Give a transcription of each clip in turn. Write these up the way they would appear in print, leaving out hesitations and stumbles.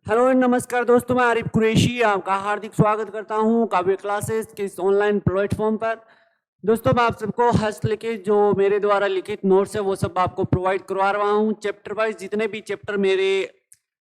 Hello नमस्कार दोस्तों, मैं आरिफ कुरैशी आपका हार्दिक स्वागत करता हूं काव्य क्लासेस के इस ऑनलाइन प्लेटफॉर्म पर। दोस्तों, मैं आप सबको हस्तलिखित जो मेरे द्वारा लिखित नोट्स है वो सब आपको प्रोवाइड करवा रहा हूं। चैप्टर वाइज जितने भी चैप्टर मेरे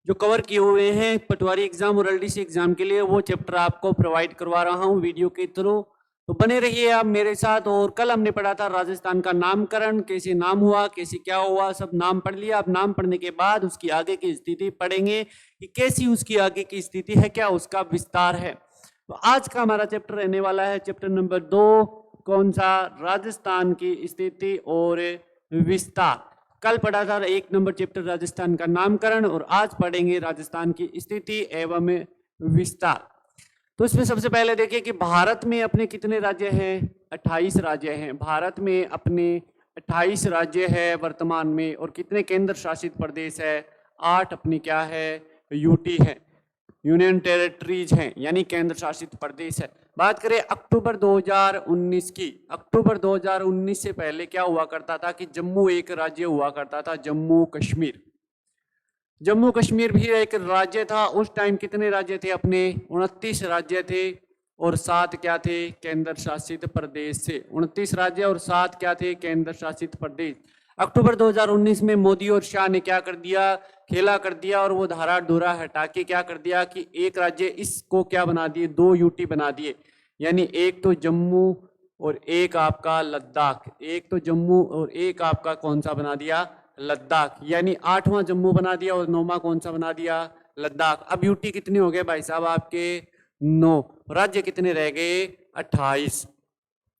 जो कवर किए हुए हैं पटवारी एग्जाम और एलडीसी एग्जाम के लिए, वो चैप्टर आपको प्रोवाइड करवा रहा हूँ वीडियो के थ्रू। तो बने रहिए आप मेरे साथ। और कल हमने पढ़ा था राजस्थान का नामकरण, कैसे नाम हुआ, कैसे क्या हुआ, सब नाम पढ़ लिया। अब नाम पढ़ने के बाद उसकी आगे की स्थिति पढ़ेंगे कि कैसी उसकी आगे की स्थिति है, क्या उसका विस्तार है। तो आज का हमारा चैप्टर रहने वाला है चैप्टर नंबर 2। कौन सा? राजस्थान की स्थिति और विस्तार। कल पढ़ा था 1 नंबर चैप्टर राजस्थान का नामकरण, और आज पढ़ेंगे राजस्थान की स्थिति एवं विस्तार। तो इसमें सबसे पहले देखिए कि भारत में अपने कितने राज्य हैं? 28 राज्य हैं। भारत में अपने 28 राज्य है वर्तमान में। और कितने केंद्र शासित प्रदेश है? 8 अपनी क्या है? यूटी है, यूनियन टेरिटरीज हैं, यानी केंद्र शासित प्रदेश है। बात करें अक्टूबर 2019 की, अक्टूबर 2019 से पहले क्या हुआ करता था कि जम्मू एक राज्य हुआ करता था, जम्मू कश्मीर। जम्मू कश्मीर भी एक राज्य था। उस टाइम कितने राज्य थे अपने? 29 राज्य थे और 7 क्या थे? केंद्र शासित प्रदेश से। 29 राज्य और 7 क्या थे? केंद्र शासित प्रदेश। अक्टूबर 2019 में मोदी और शाह ने क्या कर दिया? खेला कर दिया, और वो धारा धुरा हटा के क्या कर दिया कि एक राज्य इसको क्या बना दिए? 2 यूटी बना दिए, यानी एक तो जम्मू और एक आपका लद्दाख। एक तो जम्मू और एक आपका कौन सा बना दिया? लद्दाख। यानी 8वां जम्मू बना दिया और 9वां कौन सा बना दिया? लद्दाख। अब यूटी कितने हो गए भाई साहब आपके? 9। राज्य कितने रह गए? 28।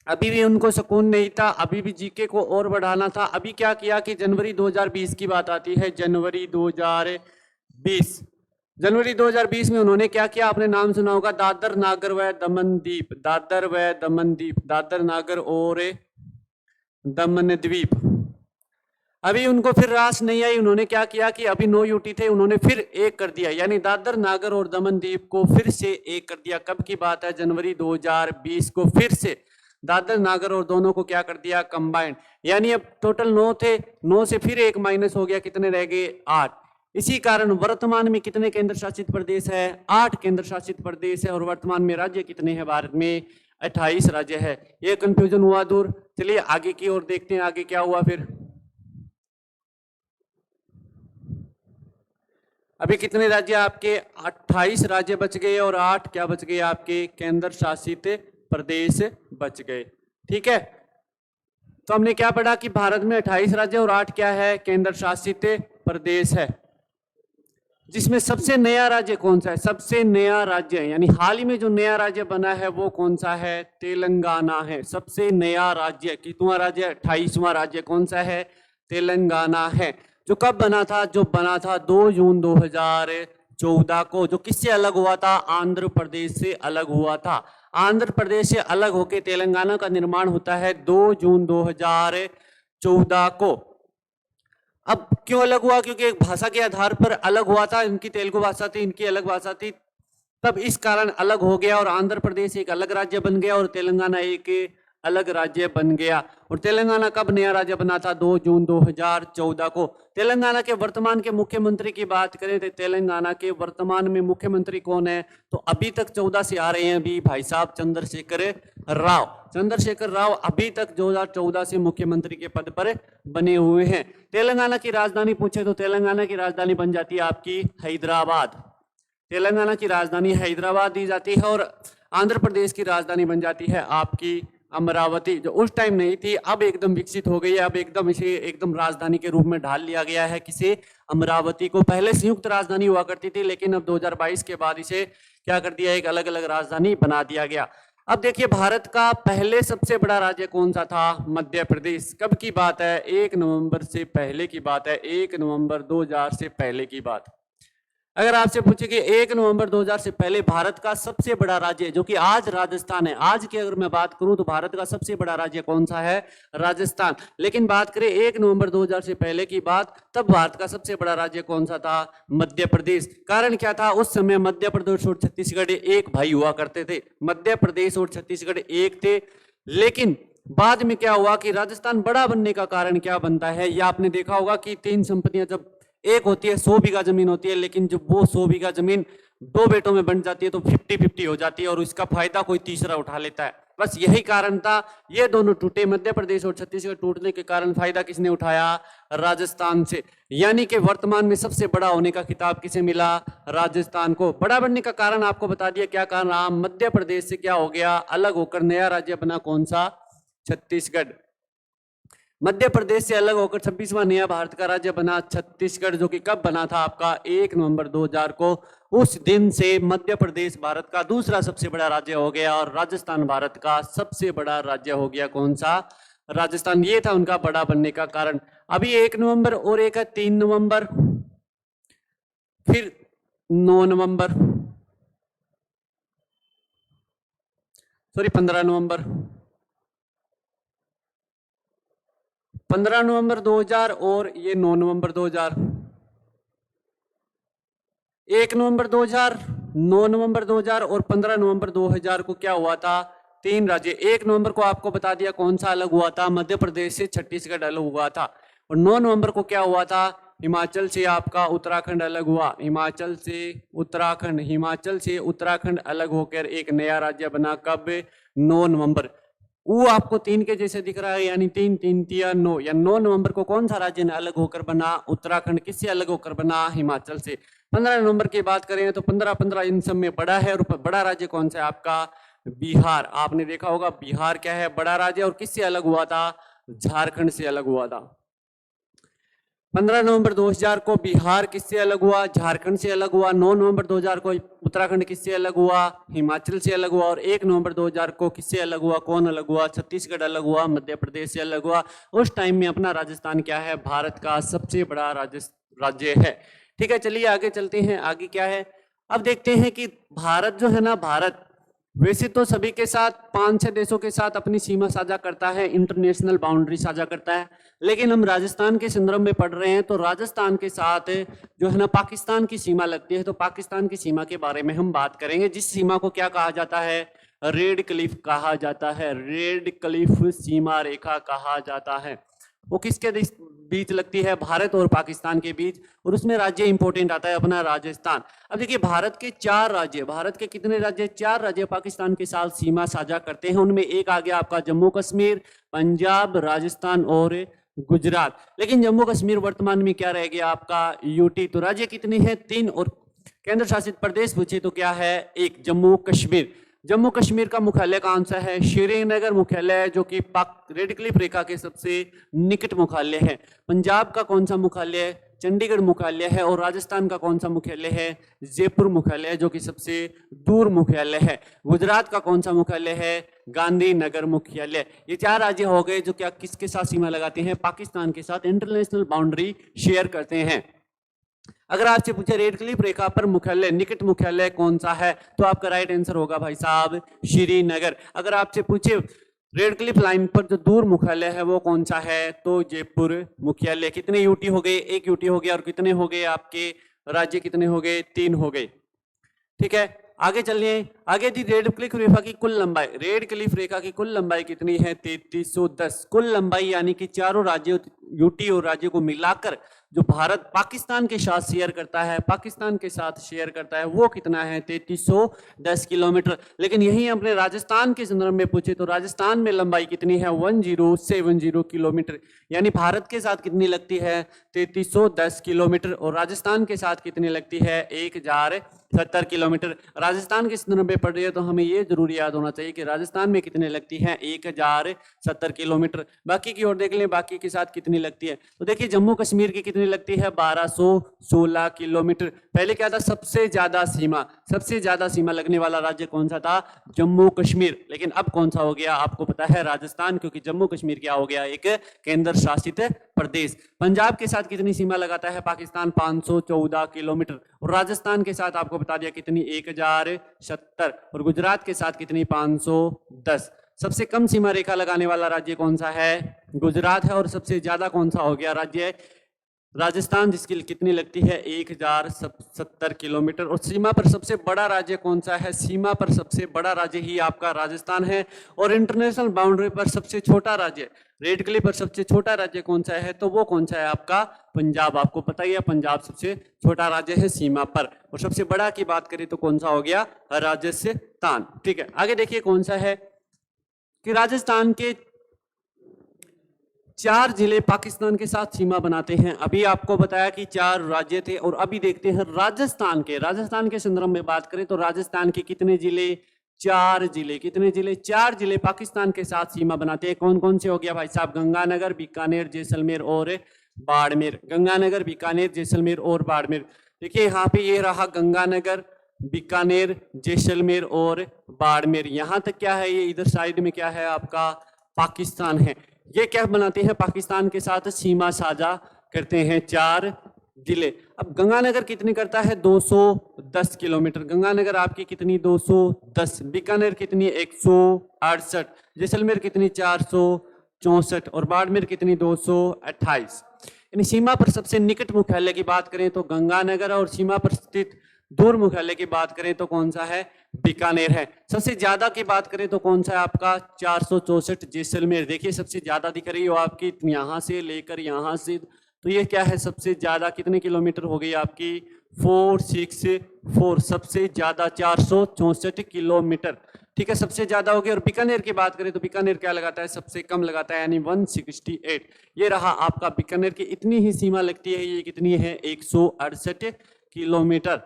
अभी भी उनको सुकून नहीं था, अभी भी जीके को और बढ़ाना था। अभी क्या किया कि जनवरी 2020 की बात आती है, जनवरी 2020। जनवरी 2020 में उन्होंने क्या किया? आपने नाम सुना होगा, दादर नागर व दमन द्वीप। दादर व दमन द्वीप, दादर नागर और दमन द्वीप। अभी उनको फिर रास नहीं आई, उन्होंने क्या किया कि अभी 9 यूटी थे, उन्होंने फिर एक कर दिया, यानी दादर नागर और दमन द्वीप को फिर से एक कर दिया। कब की बात है? जनवरी 2020 को फिर से दादर नागर और दोनों को क्या कर दिया? कंबाइंड। यानी अब टोटल 9 थे, 9 से फिर एक माइनस हो गया, कितने रह गए? 8। इसी कारण वर्तमान में कितने केंद्र शासित प्रदेश है? 8 केंद्र शासित प्रदेश है। और वर्तमान में राज्य कितने हैं भारत में? 28 राज्य है। ये कंफ्यूजन हुआ दूर। चलिए आगे की ओर देखते हैं, आगे क्या हुआ फिर। अभी कितने राज्य आपके? 28 राज्य बच गए और 8 क्या बच गए आपके? केंद्र शासित प्रदेश बच गए। ठीक है, तो हमने क्या पढ़ा कि भारत में 28 राज्य और 8 क्या है? केंद्र शासित प्रदेश है। जिसमें सबसे नया राज्य कौन सा है? सबसे नया राज्य यानी हाल ही में जो नया राज्य बना है वो कौन सा है? तेलंगाना है। सबसे नया राज्य, कितवां राज्य? 28वां राज्य कौन सा है? तेलंगाना है। जो कब बना था? जो बना था 2 जून 2014 को। जो किससे अलग हुआ था? आंध्र प्रदेश से अलग हुआ था। आंध्र प्रदेश से अलग होकर तेलंगाना का निर्माण होता है 2 जून 2014 को। अब क्यों अलग हुआ? क्योंकि एक भाषा के आधार पर अलग हुआ था। इनकी तेलुगु भाषा थी, इनकी अलग भाषा थी, तब इस कारण अलग हो गया। और आंध्र प्रदेश एक अलग राज्य बन गया और तेलंगाना एक अलग राज्य बन गया। और तेलंगाना कब नया राज्य बना था? 2 जून 2014 को। तेलंगाना के वर्तमान के मुख्यमंत्री की बात करें तो तेलंगाना के वर्तमान में मुख्यमंत्री कौन है? तो अभी तक 14 से आ रहे हैं अभी भाई साहब चंद्रशेखर राव। चंद्रशेखर राव अभी तक 2014 से मुख्यमंत्री के पद पर बने हुए हैं। तेलंगाना की राजधानी पूछे तो तेलंगाना की राजधानी बन जाती है आपकी हैदराबाद। तेलंगाना की राजधानी हैदराबाद दी जाती है। और आंध्र प्रदेश की राजधानी बन जाती है आपकी अमरावती, जो उस टाइम नहीं थी, अब एकदम विकसित हो गई है। अब एकदम इसे एकदम राजधानी के रूप में ढाल लिया गया है। किसे? अमरावती को। पहले संयुक्त राजधानी हुआ करती थी, लेकिन अब 2022 के बाद इसे क्या कर दिया? एक अलग अलग राजधानी बना दिया गया। अब देखिए, भारत का पहले सबसे बड़ा राज्य कौन सा था? मध्य प्रदेश। कब की बात है? 1 नवंबर से पहले की बात है। 1 नवंबर 2000 से पहले की बात। अगर आपसे पूछे कि 1 नवंबर 2000 से पहले भारत का सबसे बड़ा राज्य, जो कि आज राजस्थान है, आज की अगर मैं बात करूं तो भारत का सबसे बड़ा राज्य कौन सा है? राजस्थान। लेकिन बात करें 1 नवंबर 2000 से पहले की बात, तब भारत का सबसे बड़ा राज्य कौन सा था? मध्य प्रदेश। कारण क्या था? उस समय मध्य प्रदेश और छत्तीसगढ़ एक भाई हुआ करते थे। मध्य प्रदेश और छत्तीसगढ़ एक थे। लेकिन बाद में क्या हुआ कि राजस्थान बड़ा बनने का कारण क्या बनता है? या आपने देखा होगा कि 3 संपत्तियां जब एक होती है 100 बीघा जमीन होती है, लेकिन जब वो 100 बीघा जमीन 2 बेटों में बन जाती है तो 50-50 हो जाती है और इसका फायदा कोई तीसरा उठा लेता है। बस यही कारण था, ये दोनों टूटे, मध्य प्रदेश और छत्तीसगढ़ टूटने के कारण फायदा किसने उठाया? राजस्थान से। यानी कि वर्तमान में सबसे बड़ा होने का खिताब किसे मिला? राजस्थान को। बड़ा बनने का कारण आपको बता दिया, क्या कारण रहा? मध्य प्रदेश से क्या हो गया? अलग होकर नया राज्य बना, कौन सा? छत्तीसगढ़। मध्य प्रदेश से अलग होकर 26वां नया भारत का राज्य बना छत्तीसगढ़, जो कि कब बना था? आपका 1 नवंबर 2000 को। उस दिन से मध्य प्रदेश भारत का दूसरा सबसे बड़ा राज्य हो गया और राजस्थान भारत का सबसे बड़ा राज्य हो गया। कौन सा? राजस्थान। ये था उनका बड़ा बनने का कारण। अभी 1 नवंबर और एक है 3 नवंबर, फिर 9 नवंबर, सॉरी 15 नवंबर, 15 नवंबर 2000 और ये 9 नवंबर 2000। 1 नवंबर 2000, 9 नवंबर 2000 और 15 नवंबर 2000 को क्या हुआ था? 3 राज्य। 1 नवंबर को आपको बता दिया कौन सा अलग हुआ था? मध्य प्रदेश से छत्तीसगढ़ अलग हुआ था। और 9 नवंबर को क्या हुआ था? हिमाचल से आपका उत्तराखंड अलग हुआ। हिमाचल से उत्तराखंड अलग होकर एक नया राज्य बना। कब? 9 नवंबर। वो आपको 3 के जैसे दिख रहा है, यानी 3 3 3 9, या 9 नवंबर को कौन सा राज्य अलग होकर बना? उत्तराखंड। किससे अलग होकर बना? हिमाचल से। 15 नवंबर की बात करें तो 15 इन सब में बड़ा है, और बड़ा राज्य कौन सा है आपका? बिहार। आपने देखा होगा बिहार क्या है? बड़ा राज्य। और किससे अलग हुआ था? झारखंड से अलग हुआ था। 15 नवंबर 2000 को बिहार किससे अलग हुआ? झारखंड से अलग हुआ। 9 नवंबर 2000 को उत्तराखंड किससे अलग हुआ? हिमाचल से अलग हुआ। और 1 नवंबर 2000 को किससे अलग हुआ? कौन अलग हुआ? छत्तीसगढ़ अलग हुआ, मध्य प्रदेश से अलग हुआ। उस टाइम में अपना राजस्थान क्या है? भारत का सबसे बड़ा राज्य है। ठीक है, चलिए आगे चलते हैं। आगे क्या है? अब देखते हैं कि भारत जो है ना, भारत वैसे तो सभी के साथ 5-6 देशों के साथ अपनी सीमा साझा करता है, इंटरनेशनल बाउंड्री साझा करता है, लेकिन हम राजस्थान के संदर्भ में पढ़ रहे हैं तो राजस्थान के साथ जो है ना पाकिस्तान की सीमा लगती है। तो पाकिस्तान की सीमा के बारे में हम बात करेंगे, जिस सीमा को क्या कहा जाता है? रेड क्लिफ कहा जाता है। रेड क्लिफ सीमा रेखा कहा जाता है। वो किसके बीच लगती है? भारत और पाकिस्तान के बीच। और उसमें राज्य इंपॉर्टेंट आता है अपना राजस्थान। अब देखिए, भारत के 4 राज्य, भारत के कितने राज्य? 4 राज्य पाकिस्तान के साथ सीमा साझा करते हैं। उनमें एक आ गया आपका जम्मू कश्मीर, पंजाब, राजस्थान और गुजरात। लेकिन जम्मू कश्मीर वर्तमान में क्या रह गया आपका? यूटी। तो राज्य कितने हैं? 3। और केंद्र शासित प्रदेश पूछे तो क्या है? 1, जम्मू कश्मीर। जम्मू कश्मीर का मुख्यालय कौन सा है? श्रीनगर मुख्यालय, जो कि रेड क्लिफ रेखा के सबसे निकट मुख्यालय है। पंजाब का कौन सा मुख्यालय है? चंडीगढ़ मुख्यालय है। और राजस्थान का कौन सा मुख्यालय है? जयपुर मुख्यालय, जो कि सबसे दूर मुख्यालय है। गुजरात का कौन सा मुख्यालय है? गांधीनगर मुख्यालय। ये 4 राज्य हो गए जो क्या किसके साथ सीमा लगाते हैं? पाकिस्तान के साथ इंटरनेशनल बाउंड्री शेयर करते हैं। अगर आपसे पूछे रेड क्लिफ रेखा पर मुख्यालय, निकट मुख्यालय कौन सा है, तो आपका राइट आंसर होगा भाई साहब श्रीनगर। अगर आपसे पूछे रेड क्लिफ लाइन पर जो दूर मुख्यालय है वो कौन सा है, तो जयपुर मुख्यालय। कितने यूटी हो गए? 1 यूटी हो गया। और कितने हो गए आपके राज्य? कितने हो गए? 3 हो गए। ठीक है, आगे चलिए। आगे दी रेड क्लिफ रेखा की कुल लंबाई। रेड क्लिफ रेखा की कुल लंबाई कितनी है? 3310। कुल लंबाई यानी कि चारों राज्यों, यूटी और राज्यों को मिलाकर जो भारत पाकिस्तान के साथ शेयर करता है, पाकिस्तान के साथ शेयर करता है, वो कितना है? 3310 किलोमीटर। लेकिन यही अपने राजस्थान के संदर्भ में पूछे तो राजस्थान में लंबाई कितनी है? 1070 किलोमीटर। यानी भारत के साथ कितनी लगती है? 3310 किलोमीटर। और राजस्थान के साथ कितनी लगती है? 1070 किलोमीटर। राजस्थान के संदर्भ में पढ़ रही है तो हमें ये जरूर याद होना चाहिए कि राजस्थान में कितने लगती है? 1070 किलोमीटर। बाकी की ओर देख लें, बाकी के साथ कितनी लगती है। तो देखिए, जम्मू कश्मीर की कितनी लगती है? 1216 किलोमीटर। पहले क्या था? सबसे ज्यादा सीमा लगने वाला राज्य कौन सा था? जम्मू कश्मीर। लेकिन अब कौन सा हो गया? आपको पता है, राजस्थान, क्योंकि जम्मू कश्मीर क्या हो गया? एक केंद्र शासित प्रदेश। पंजाब के साथ कितनी सीमा लगाता है पाकिस्तान? 514 किलोमीटर। और राजस्थान के साथ आपको बता दिया कितनी? 1070। और गुजरात के साथ कितनी? 510। सबसे कम सीमा रेखा लगाने वाला राज्य कौन सा है? गुजरात है। और सबसे ज्यादा कौन सा हो गया राज्य? राजस्थान, जिसकी कितनी लगती है 1070 किलोमीटर। और सीमा पर सबसे बड़ा राज्य कौन सा है? सीमा पर सबसे बड़ा राज्य ही आपका राजस्थान है। और इंटरनेशनल बाउंड्री पर सबसे छोटा राज्य, रेड क्लिफ पर सबसे छोटा राज्य कौन सा है? तो वो कौन सा है आपका? पंजाब। आपको पता ही है पंजाब सबसे छोटा राज्य है सीमा पर। और सबसे बड़ा की बात करें तो कौन सा हो गया? राजस्थान। ठीक है, आगे देखिए कौन सा है कि राजस्थान के 4 जिले पाकिस्तान के साथ सीमा बनाते हैं। अभी आपको बताया कि 4 राज्य थे, और अभी देखते हैं राजस्थान के संदर्भ में बात करें तो राजस्थान के कितने जिले? 4 जिले। कितने जिले? 4 जिले पाकिस्तान के साथ सीमा बनाते हैं। कौन कौन से हो गया भाई साहब? गंगानगर, बीकानेर, जैसलमेर और बाड़मेर। गंगानगर, बीकानेर, जैसलमेर और बाड़मेर। देखिए यहाँ पे ये रहा गंगानगर, बीकानेर, जैसलमेर और बाड़मेर। यहाँ तक क्या है? ये इधर साइड में क्या है आपका? पाकिस्तान है। ये क्या बनाते हैं? पाकिस्तान के साथ सीमा साझा करते हैं 4 जिले। अब गंगानगर कितनी करता है? 210 किलोमीटर। गंगानगर आपकी कितनी? 210। बीकानेर कितनी? 168। जैसलमेर कितनी? 464। और बाड़मेर कितनी? 228। यानी सीमा पर सबसे निकट मुख्यालय की बात करें तो गंगानगर, और सीमा पर स्थित दूर मुख्यालय की बात करें तो कौन सा है? बीकानेर है। सबसे ज्यादा की बात करें तो कौन सा है आपका? 464 जैसलमेर। देखिए सबसे ज्यादा दिख रही हो आपकी यहां से लेकर यहां से, तो ये क्या है? सबसे ज्यादा कितने किलोमीटर हो गई आपकी? 464। सबसे ज्यादा 464 किलोमीटर। ठीक है, सबसे ज्यादा हो गया। और बीकानेर की बात करें तो बीकानेर क्या लगाता है? सबसे कम लगाता है, यानी 168। ये रहा आपका बीकानेर की इतनी ही सीमा लगती है। ये कितनी है? 168 किलोमीटर।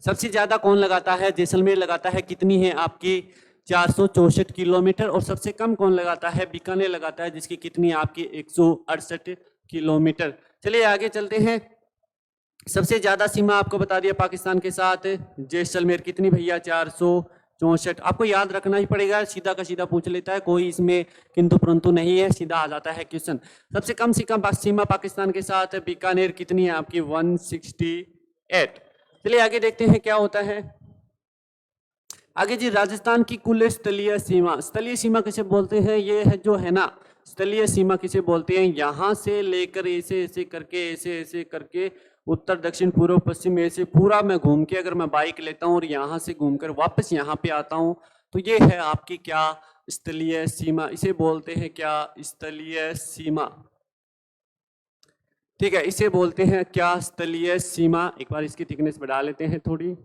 सबसे ज्यादा कौन लगाता है? जैसलमेर लगाता है। कितनी है आपकी? 464 किलोमीटर। और सबसे कम कौन लगाता है? बीकानेर लगाता है, जिसकी कितनी आपकी? 168 किलोमीटर। चलिए आगे चलते हैं। सबसे ज्यादा सीमा आपको बता दिया पाकिस्तान के साथ जैसलमेर। कितनी भैया? 464। आपको याद रखना ही पड़ेगा, सीधा का सीधा पूछ लेता है, कोई इसमें किंतु परंतु नहीं है, सीधा आ जाता है क्वेश्चन। सबसे कम सीमा पाकिस्तान के साथ बीकानेर कितनी है आपकी? 168। चलिए आगे देखते हैं क्या होता है आगे जी। राजस्थान की कुल स्थलीय सीमा। स्थलीय सीमा किसे बोलते हैं? ये है जो है ना, स्थलीय सीमा किसे बोलते हैं? यहां से लेकर ऐसे ऐसे करके, ऐसे ऐसे करके, उत्तर दक्षिण पूर्व पश्चिम, ऐसे पूरा मैं घूम के, अगर मैं बाइक लेता हूं और यहां से घूमकर वापस यहां पे आता हूं, तो ये है आपकी क्या? स्थलीय सीमा। इसे बोलते हैं क्या? स्थलीय सीमा। ठीक है, इसे बोलते हैं क्या? स्थलीय सीमा। एक बार इसकी थिकनेस बढ़ा लेते हैं थोड़ी।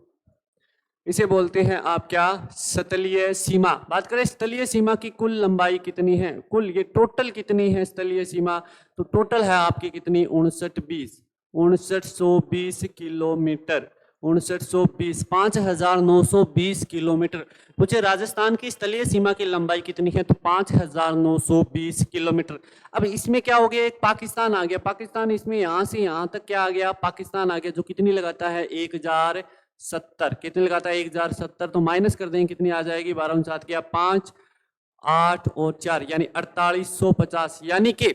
इसे बोलते हैं आप क्या? स्थलीय सीमा। बात करें स्थलीय सीमा की कुल लंबाई कितनी है? कुल ये टोटल कितनी है स्थलीय सीमा? तो टोटल है आपकी कितनी? 5920 किलोमीटर। 5920, 5920 किलोमीटर। पूछे राजस्थान की स्थलीय सीमा की लंबाई कितनी है? तो 5920 किलोमीटर। अब इसमें क्या हो गया? एक पाकिस्तान आ गया। पाकिस्तान इसमें यहां से यहां तक क्या आ गया? पाकिस्तान आ गया, जो कितनी लगाता है? 1070। कितने लगाता है? 1070। तो माइनस कर देंगे, कितनी आ जाएगी? 12 7 किया 5, 8 और 4, यानी 4850। यानी कि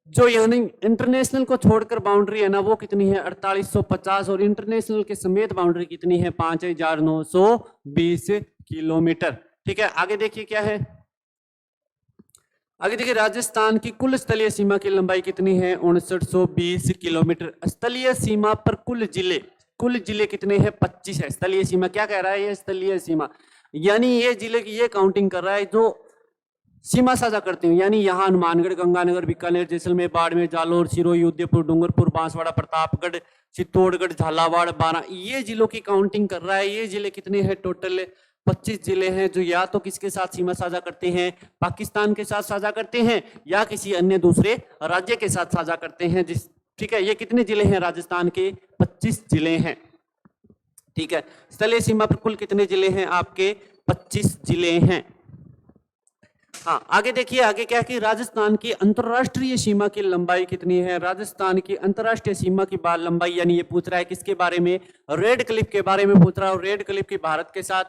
जो यानी इंटरनेशनल को छोड़कर बाउंड्री है ना, वो कितनी है? 4850। और इंटरनेशनल के समेत बाउंड्री कितनी है? 5920 किलोमीटर। ठीक है, आगे देखिए क्या है। आगे देखिए, राजस्थान की कुल स्थलीय सीमा की लंबाई कितनी है? 5920 किलोमीटर। स्थलीय सीमा पर कुल जिले कितने हैं? 25 है। स्थलीय सीमा क्या कह रहा है? ये स्थलीय सीमा यानी ये जिले की ये काउंटिंग कर रहा है जो सीमा साझा करते हैं। यानी यहाँ हनुमानगढ़, गंगानगर, बीकानेर, जैसलमेर, बाड़मेर, जालोर, सिरोही, उदयपुर, डूंगरपुर, बांसवाड़ा, प्रतापगढ़, चित्तौड़गढ़, झालावाड़, बारां, ये जिलों की काउंटिंग कर रहा है। ये जिले कितने हैं? टोटल 25 जिले हैं, जो या तो किसके साथ सीमा साझा करते हैं? पाकिस्तान के साथ साझा करते हैं, या किसी अन्य दूसरे राज्य के साथ साझा करते हैं। ठीक है, ये कितने जिले हैं? राजस्थान के 25 जिले हैं। ठीक है, स्थलीय सीमा पर कुल कितने जिले हैं? आपके 25 जिले हैं। हाँ, आगे देखिए, आगे क्या कि राजस्थान की अंतरराष्ट्रीय सीमा की लंबाई कितनी है? राजस्थान की अंतरराष्ट्रीय सीमा की लंबाई, यानी ये पूछ रहा है किसके बारे में? रेड क्लिफ के बारे में पूछ रहा है। और रेड क्लिफ की भारत के साथ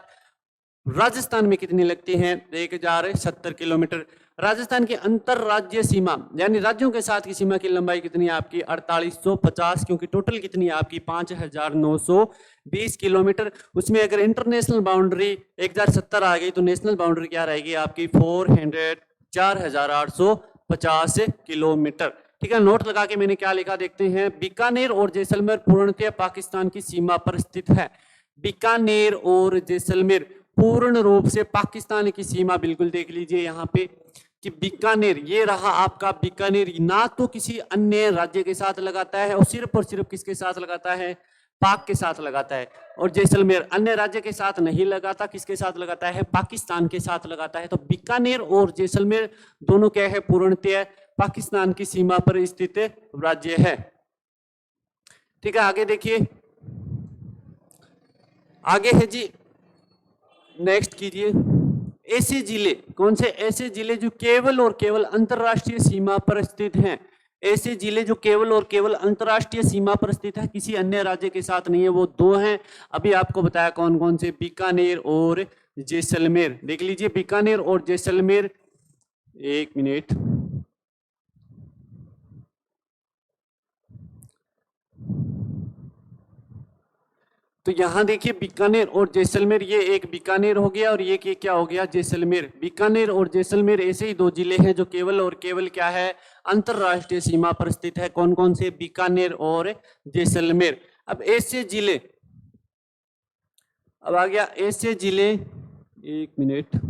राजस्थान में कितनी लगती है? 1070 किलोमीटर। राजस्थान की अंतरराज्यीय सीमा यानी राज्यों के साथ की सीमा की लंबाई कितनी है आपकी? 4850, क्योंकि टोटल कितनी है आपकी? 5920 किलोमीटर। उसमें अगर इंटरनेशनल बाउंड्री 1070 आ गई तो नेशनल बाउंड्री क्या रहेगी आपकी? 4850 किलोमीटर। ठीक है, नोट लगा के मैंने क्या लिखा देखते हैं। बीकानेर और जैसलमेर पूर्णतः पाकिस्तान की सीमा पर स्थित है। बीकानेर और जैसलमेर पूर्ण रूप से पाकिस्तान की सीमा, बिल्कुल देख लीजिए यहाँ पे कि बीकानेर, ये रहा आपका बीकानेर, ना तो किसी अन्य राज्य के साथ लगाता है और सिर्फ किसके साथ लगाता है, पाक के साथ लगाता है। और जैसलमेर अन्य राज्य के साथ नहीं लगाता, किसके साथ लगाता है, पाकिस्तान के साथ लगाता है। तो बीकानेर और जैसलमेर दोनों क्या है, पूर्णतः पाकिस्तान की सीमा पर स्थित राज्य है। ठीक है, आगे देखिए, आगे है जी, नेक्स्ट कीजिए। ऐसे जिले, कौन से ऐसे जिले जो केवल और केवल अंतरराष्ट्रीय सीमा पर स्थित हैं। ऐसे जिले जो केवल और केवल अंतरराष्ट्रीय सीमा पर स्थित है, किसी अन्य राज्य के साथ नहीं है, वो दो हैं। अभी आपको बताया कौन कौन से, बीकानेर और जैसलमेर। देख लीजिए बीकानेर और जैसलमेर, एक मिनट, तो यहां देखिए बीकानेर और जैसलमेर, ये एक बीकानेर हो गया और ये क्या हो गया, जैसलमेर। बीकानेर और जैसलमेर ऐसे ही दो जिले हैं जो केवल और केवल क्या है, अंतरराष्ट्रीय सीमा पर स्थित है। कौन कौन से, बीकानेर और जैसलमेर। अब ऐसे जिले, अब आ गया ऐसे जिले, एक मिनट,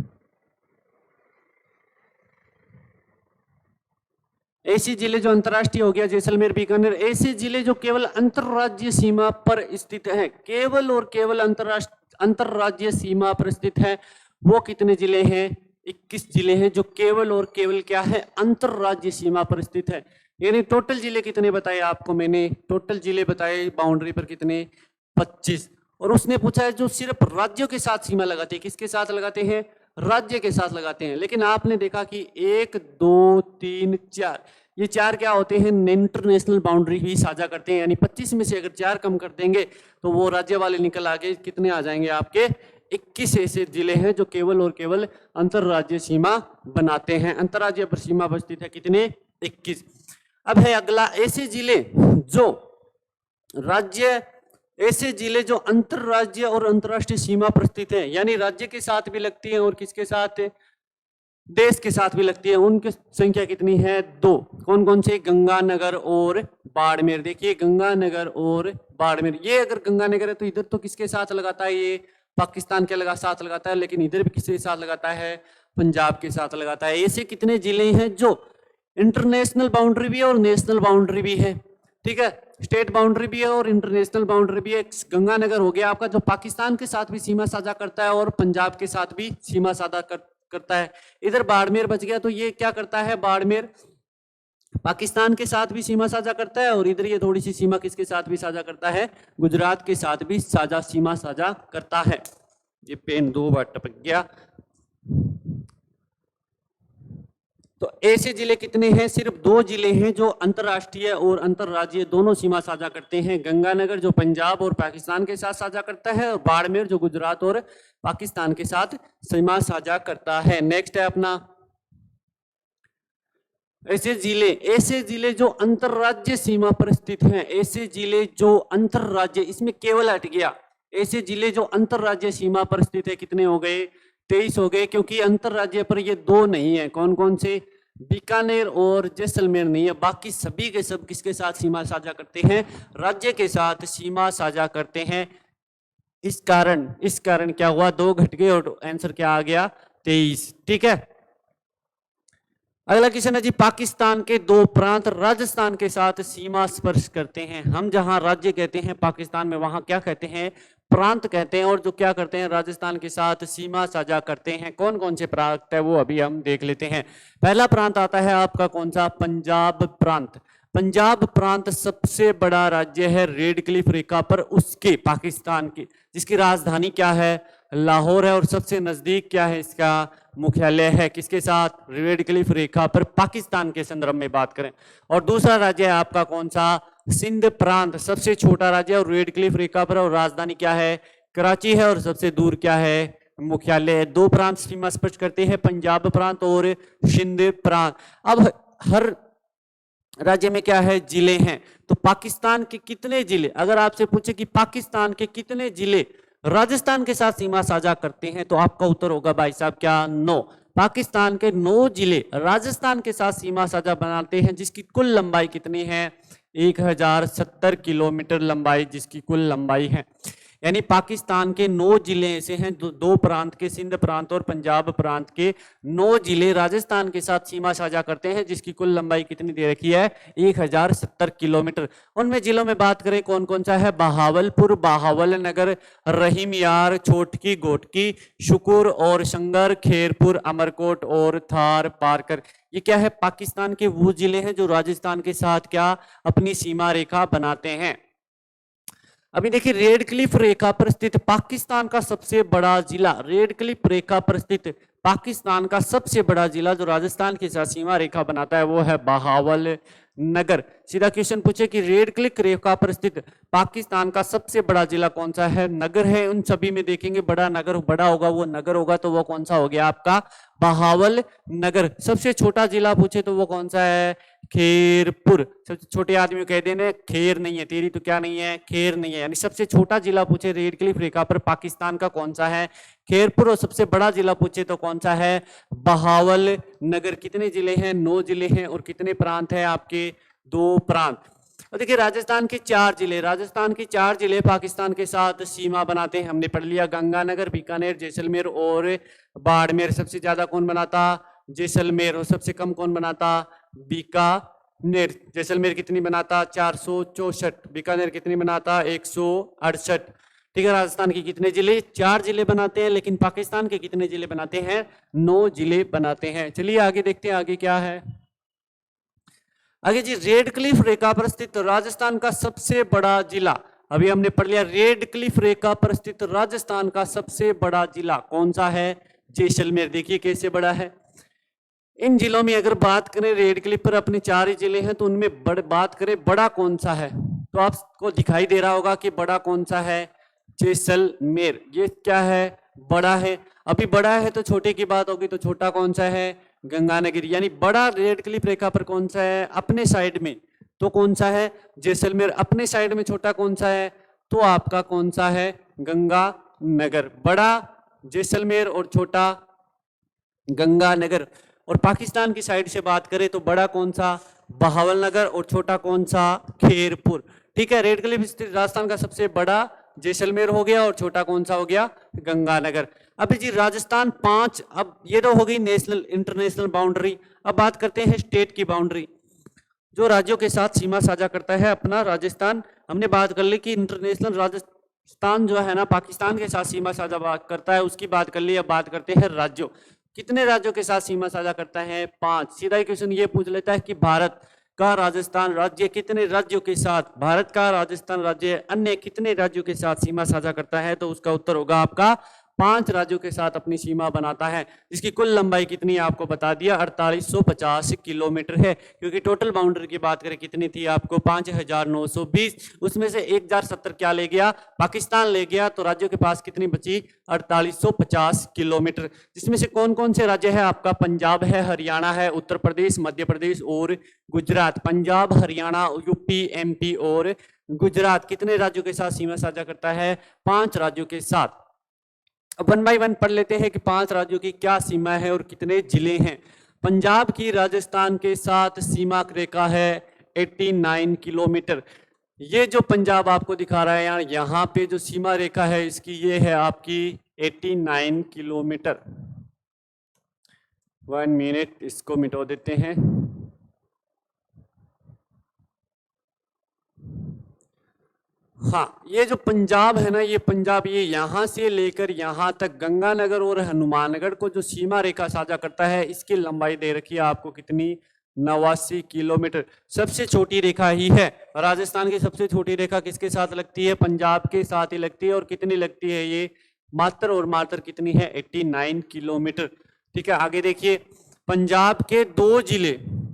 ऐसे जिले जो अंतरराष्ट्रीय हो गया जैसलमेर बीकानेर, ऐसे जिले जो केवल अंतरराज्यीय सीमा पर स्थित हैं, केवल और केवल अंतरराज्यीय सीमा पर स्थित है, वो कितने जिले हैं, 21 जिले हैं जो केवल और केवल क्या है, अंतरराज्यीय सीमा पर स्थित है। यानी टोटल जिले कितने बताए आपको मैंने, टोटल जिले बताए बाउंड्री पर कितने, 25। और उसने पूछा है जो सिर्फ राज्यों के साथ सीमा लगाते हैं, किसके साथ लगाते हैं, राज्य के साथ लगाते हैं। लेकिन आपने देखा कि 1 2 3 4, ये 4 क्या होते हैं, इंटरनेशनल बाउंड्री भी साझा करते हैं। यानी 25 में से अगर 4 कम कर देंगे तो वो राज्य वाले निकल आगे, कितने आ जाएंगे आपके, 21 ऐसे जिले हैं जो केवल और केवल अंतरराज्यीय सीमा बनाते हैं। अंतरराज्यीय पर सीमा बचती है कितने, 21। अब है अगला, ऐसे जिले जो राज्य, ऐसे जिले जो अंतरराज्यीय और अंतरराष्ट्रीय सीमा पर स्थित है, यानी राज्य के साथ भी लगती है और किसके साथ, देश के साथ भी लगती है, उनकी संख्या कितनी है, 2। कौन कौन से, गंगानगर और बाड़मेर। देखिए गंगानगर और बाड़मेर, ये अगर गंगानगर है तो इधर तो किसके साथ लगाता है, ये पाकिस्तान के साथ लगाता है, लेकिन इधर भी किसके साथ लगाता है, पंजाब के साथ लगाता है। ऐसे कितने जिले हैं जो इंटरनेशनल बाउंड्री भी है और नेशनल बाउंड्री भी है। ठीक है, स्टेट बाउंड्री भी है और इंटरनेशनल बाउंड्री भी है। गंगानगर हो गया आपका जो पाकिस्तान के साथ भी सीमा साझा करता है और पंजाब के साथ भी सीमा साझा करता है। इधर बाड़मेर बच गया, तो ये क्या करता है, बाड़मेर पाकिस्तान के साथ भी सीमा साझा करता है और इधर ये थोड़ी सी सीमा किसके साथ भी साझा करता है, गुजरात के साथ भी सीमा साझा करता है। ये पेन 2 बार टपक गया। तो ऐसे जिले कितने हैं, सिर्फ 2 जिले हैं जो अंतरराष्ट्रीय और अंतरराज्यीय दोनों सीमा साझा करते हैं। गंगानगर जो पंजाब और पाकिस्तान के साथ साझा करता है और बाड़मेर जो गुजरात और पाकिस्तान के साथ सीमा साझा करता है। नेक्स्ट है अपना, ऐसे जिले जो अंतरराज्य सीमा पर स्थित हैं, ऐसे जिले जो अंतरराज्य, इसमें केवल हट गया, ऐसे जिले जो अंतरराज्य सीमा पर स्थित है, कितने हो गए, 23 हो गए, क्योंकि अंतरराज्य पर ये 2 नहीं है। कौन कौन से, बीकानेर और जैसलमेर नहीं है, बाकी सभी के सब किसके साथ सीमा साझा करते हैं, राज्य के साथ सीमा साझा करते हैं। इस कारण क्या हुआ, 2 घट गए और आंसर क्या आ गया, 23। ठीक है, अगला क्वेश्चन है जी, पाकिस्तान के 2 प्रांत राजस्थान के साथ सीमा स्पर्श करते हैं। हम जहां राज्य कहते हैं पाकिस्तान में, वहां क्या कहते हैं, प्रांत कहते हैं। और जो क्या करते हैं, राजस्थान के साथ सीमा साझा करते हैं। कौन कौन से प्रांत है वो अभी हम देख लेते हैं। पहला प्रांत आता है आपका कौन सा, पंजाब प्रांत। पंजाब प्रांत सबसे बड़ा राज्य है रेड क्लिफ रेखा पर, उसके पाकिस्तान की, जिसकी राजधानी क्या है, लाहौर है, और सबसे नजदीक क्या है, इसका मुख्यालय है किसके साथ, रेड क्लिफ रेखा पर, पाकिस्तान के संदर्भ में बात करें। और दूसरा राज्य है आपका कौन सा, सिंध प्रांत, सबसे छोटा राज्य और रेड क्लिफ रेखा पर, और राजधानी क्या है, कराची है, और सबसे दूर क्या है, मुख्यालय है। 2 प्रांत सीमा स्पर्श करते हैं, पंजाब प्रांत और सिंध प्रांत। अब हर राज्य में क्या है, जिले हैं। तो पाकिस्तान के कितने जिले, अगर आपसे पूछे कि पाकिस्तान के कितने जिले राजस्थान के साथ सीमा साझा करते हैं, तो आपका उत्तर होगा भाई साहब क्या, 9। पाकिस्तान के 9 जिले राजस्थान के साथ सीमा साझा बनाते हैं, जिसकी कुल लंबाई कितनी है? 1070 किलोमीटर लंबाई जिसकी कुल लंबाई है। यानी पाकिस्तान के 9 जिले ऐसे हैं, दो प्रांत के, सिंध प्रांत और पंजाब प्रांत के 9 जिले राजस्थान के साथ सीमा साझा करते हैं, जिसकी कुल लंबाई कितनी दे रखी है? 1070 किलोमीटर। उनमें जिलों में बात करें कौन कौन सा है? बहावलपुर, बहावल नगर, रहीम यार, छोटकी, गोटकी, शुकुर और संगर, खेरपुर, अमरकोट और थार पारकर। ये क्या है? पाकिस्तान के वो जिले हैं जो राजस्थान के साथ क्या अपनी सीमा रेखा बनाते हैं। अभी देखिए, रेड क्लिफ रेखा पर स्थित पाकिस्तान का सबसे बड़ा जिला, रेड क्लिफ रेखा पर स्थित पाकिस्तान का सबसे बड़ा जिला जो राजस्थान के साथ सीमा रेखा बनाता है वो है बहावल नगर। सीधा क्वेश्चन पूछे कि रेड क्लिफ रेखा पर स्थित पाकिस्तान का सबसे बड़ा जिला कौन सा है? नगर है। उन सभी में देखेंगे बड़ा नगर बड़ा होगा, वो नगर होगा, तो वो कौन सा हो गया आपका? बहावल नगर। सबसे छोटा जिला पूछे तो वो कौन सा है? खेरपुर। सबसे छोटे आदमी कह देने खेर नहीं है, तेरी तो क्या नहीं है? खेर नहीं है। यानी सबसे छोटा जिला पूछे रेड क्लिफ रेखा पर पाकिस्तान का कौन सा है? खेरपुर। और सबसे बड़ा जिला पूछे तो कौन सा है? बहावल नगर। कितने जिले हैं? 9 जिले हैं। और कितने प्रांत हैं आपके? 2 प्रांत। और देखिए, राजस्थान के 4 जिले, राजस्थान के 4 जिले पाकिस्तान के साथ सीमा बनाते हैं। हमने पढ़ लिया, गंगानगर, बीकानेर, जैसलमेर और बाड़मेर। सबसे ज्यादा कौन बनाता? जैसलमेर। और सबसे कम कौन बनाता? बीकानेर। जैसलमेर कितनी बनाता? 464। बीकानेर कितनी बनाता? 168। ठीक है। राजस्थान के कितने जिले? 4 जिले बनाते हैं, लेकिन पाकिस्तान के कितने जिले बनाते हैं? 9 जिले बनाते हैं। चलिए आगे देखते हैं, आगे क्या है। आगे जी, रेड क्लिफ रेखा पर स्थित राजस्थान का सबसे बड़ा जिला। अभी हमने पढ़ लिया, रेड क्लिफ रेखा पर स्थित राजस्थान का सबसे बड़ा जिला कौन सा है? जैसलमेर। देखिए कैसे बड़ा है। इन जिलों में अगर बात करें, रेड क्लिफ पर अपने 4 ही जिले हैं, तो उनमें बात करें बड़ा कौन सा है, तो आपको दिखाई दे रहा होगा कि बड़ा कौन सा है? जैसलमेर। ये क्या है? बड़ा है। अभी बड़ा है तो छोटे की बात होगी, तो छोटा कौन सा है? गंगानगर। यानी बड़ा रेड क्लिफ रेखा पर कौन सा है? अपने साइड में, तो कौन सा है? जैसलमेर। अपने साइड में छोटा कौन सा है? तो आपका कौन सा है? गंगानगर। बड़ा जैसलमेर और छोटा गंगानगर। और पाकिस्तान की साइड से बात करें तो बड़ा कौन सा? बहावल नगर। और छोटा कौन सा? खेरपुर। ठीक है। रेड क्लिफ स्थित राजस्थान का सबसे बड़ा जैसलमेर हो गया, और छोटा कौन सा हो गया? गंगानगर। अभी जी, राजस्थान 5, अब ये तो हो गई नेशनल इंटरनेशनल बाउंड्री। अब बात करते हैं स्टेट की बाउंड्री, जो राज्यों के साथ सीमा साझा करता है अपना राजस्थान। हमने बात कर ली कि इंटरनेशनल राजस्थान जो है ना पाकिस्तान के साथ सीमा साझा बात करता है, उसकी बात कर ली। अब बात करते हैं राज्यों। कितने राज्यों के साथ सीमा साझा करता है? 5। सीधा ही क्वेश्चन ये पूछ लेता है कि भारत का राजस्थान राज्य कितने राज्यों के साथ, भारत का राजस्थान राज्य अन्य कितने राज्यों के साथ सीमा साझा करता है? तो उसका उत्तर होगा आपका 5 राज्यों के साथ अपनी सीमा बनाता है, जिसकी कुल लंबाई कितनी है आपको बता दिया, 4850 किलोमीटर है। क्योंकि टोटल बाउंड्री की बात करें कितनी थी आपको? 5920। उसमें से 1070 क्या ले गया? पाकिस्तान ले गया। तो राज्यों के पास कितनी बची? 4850 किलोमीटर। जिसमें से कौन कौन से राज्य है आपका? पंजाब है, हरियाणा है, उत्तर प्रदेश, मध्य प्रदेश और गुजरात। पंजाब, हरियाणा, यूपी, एमपी और गुजरात कितने राज्यों के साथ सीमा साझा करता है? 5 राज्यों के साथ। अब 1 बाय 1 पढ़ लेते हैं कि 5 राज्यों की क्या सीमा है और कितने जिले हैं। पंजाब की राजस्थान के साथ सीमा रेखा है 89 किलोमीटर। ये जो पंजाब आपको दिखा रहा है यार, यहाँ पे जो सीमा रेखा है इसकी ये है आपकी 89 किलोमीटर। 1 मिनट, इसको मिटा देते हैं। हाँ, ये जो पंजाब है ना, ये पंजाब ये यहाँ से लेकर यहाँ तक गंगानगर और हनुमानगढ़ को जो सीमा रेखा साझा करता है, इसकी लंबाई दे रखी है आपको कितनी? 89 किलोमीटर। सबसे छोटी रेखा ही है। राजस्थान की सबसे छोटी रेखा किसके साथ लगती है? पंजाब के साथ ही लगती है। और कितनी लगती है ये? मात्र और मात्र कितनी है? 89 किलोमीटर। ठीक है। आगे देखिए, पंजाब के 2 जिले,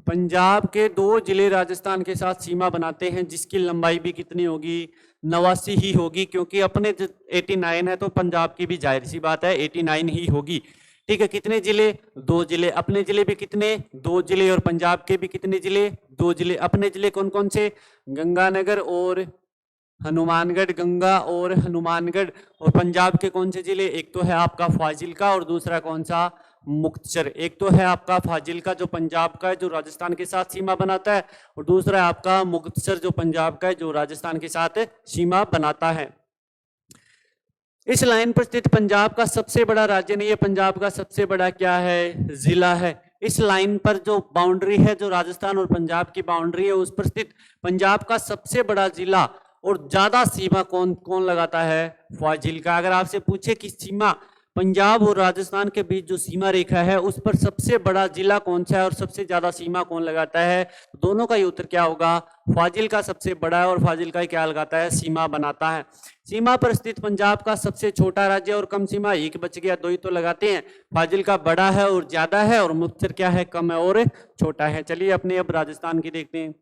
पंजाब के 2 जिले राजस्थान के साथ सीमा बनाते हैं, जिसकी लंबाई भी कितनी होगी? 89 ही होगी। क्योंकि अपने 89 है तो पंजाब की भी जाहिर सी बात है 89 ही होगी। ठीक है। कितने जिले? 2 जिले। अपने जिले भी कितने? 2 जिले। और पंजाब के भी कितने जिले? 2 जिले। अपने जिले कौन कौन से? गंगानगर और हनुमानगढ़। गंगा और हनुमानगढ़। और पंजाब के कौन से जिले? एक तो है आपका फाजिल्का और दूसरा कौन सा? मुक्तसर। एक तो है आपका फाजिल्का जो पंजाब का है, जो राजस्थान के साथ सीमा बनाता है, और दूसरा है आपका मुक्तसर जो पंजाब का है, जो राजस्थान के साथ सीमा बनाता है। इस लाइन पर स्थित पंजाब का सबसे बड़ा राज्य नहीं है, पंजाब का सबसे बड़ा क्या है, जिला है। इस लाइन पर जो बाउंड्री है, जो राजस्थान और पंजाब की बाउंड्री है, उस पर स्थित पंजाब का सबसे बड़ा जिला और ज्यादा सीमा कौन कौन लगाता है, फाजिल्का। अगर आपसे पूछे कि सीमा पंजाब और राजस्थान के बीच जो सीमा रेखा है, उस पर सबसे बड़ा जिला कौन सा है और सबसे ज्यादा सीमा कौन लगाता है, तो दोनों का ही उत्तर क्या होगा, फाजिल्का सबसे बड़ा है और फाजिल्का ही क्या लगाता है, सीमा बनाता है। सीमा पर स्थित पंजाब का सबसे छोटा राज्य और कम सीमा, एक बच गया, दो ही तो लगाते हैं। फाजिल्का बड़ा है और ज्यादा है, और मुक्तसर क्या है, कम है और छोटा है। चलिए अपने अब राजस्थान की देखते हैं।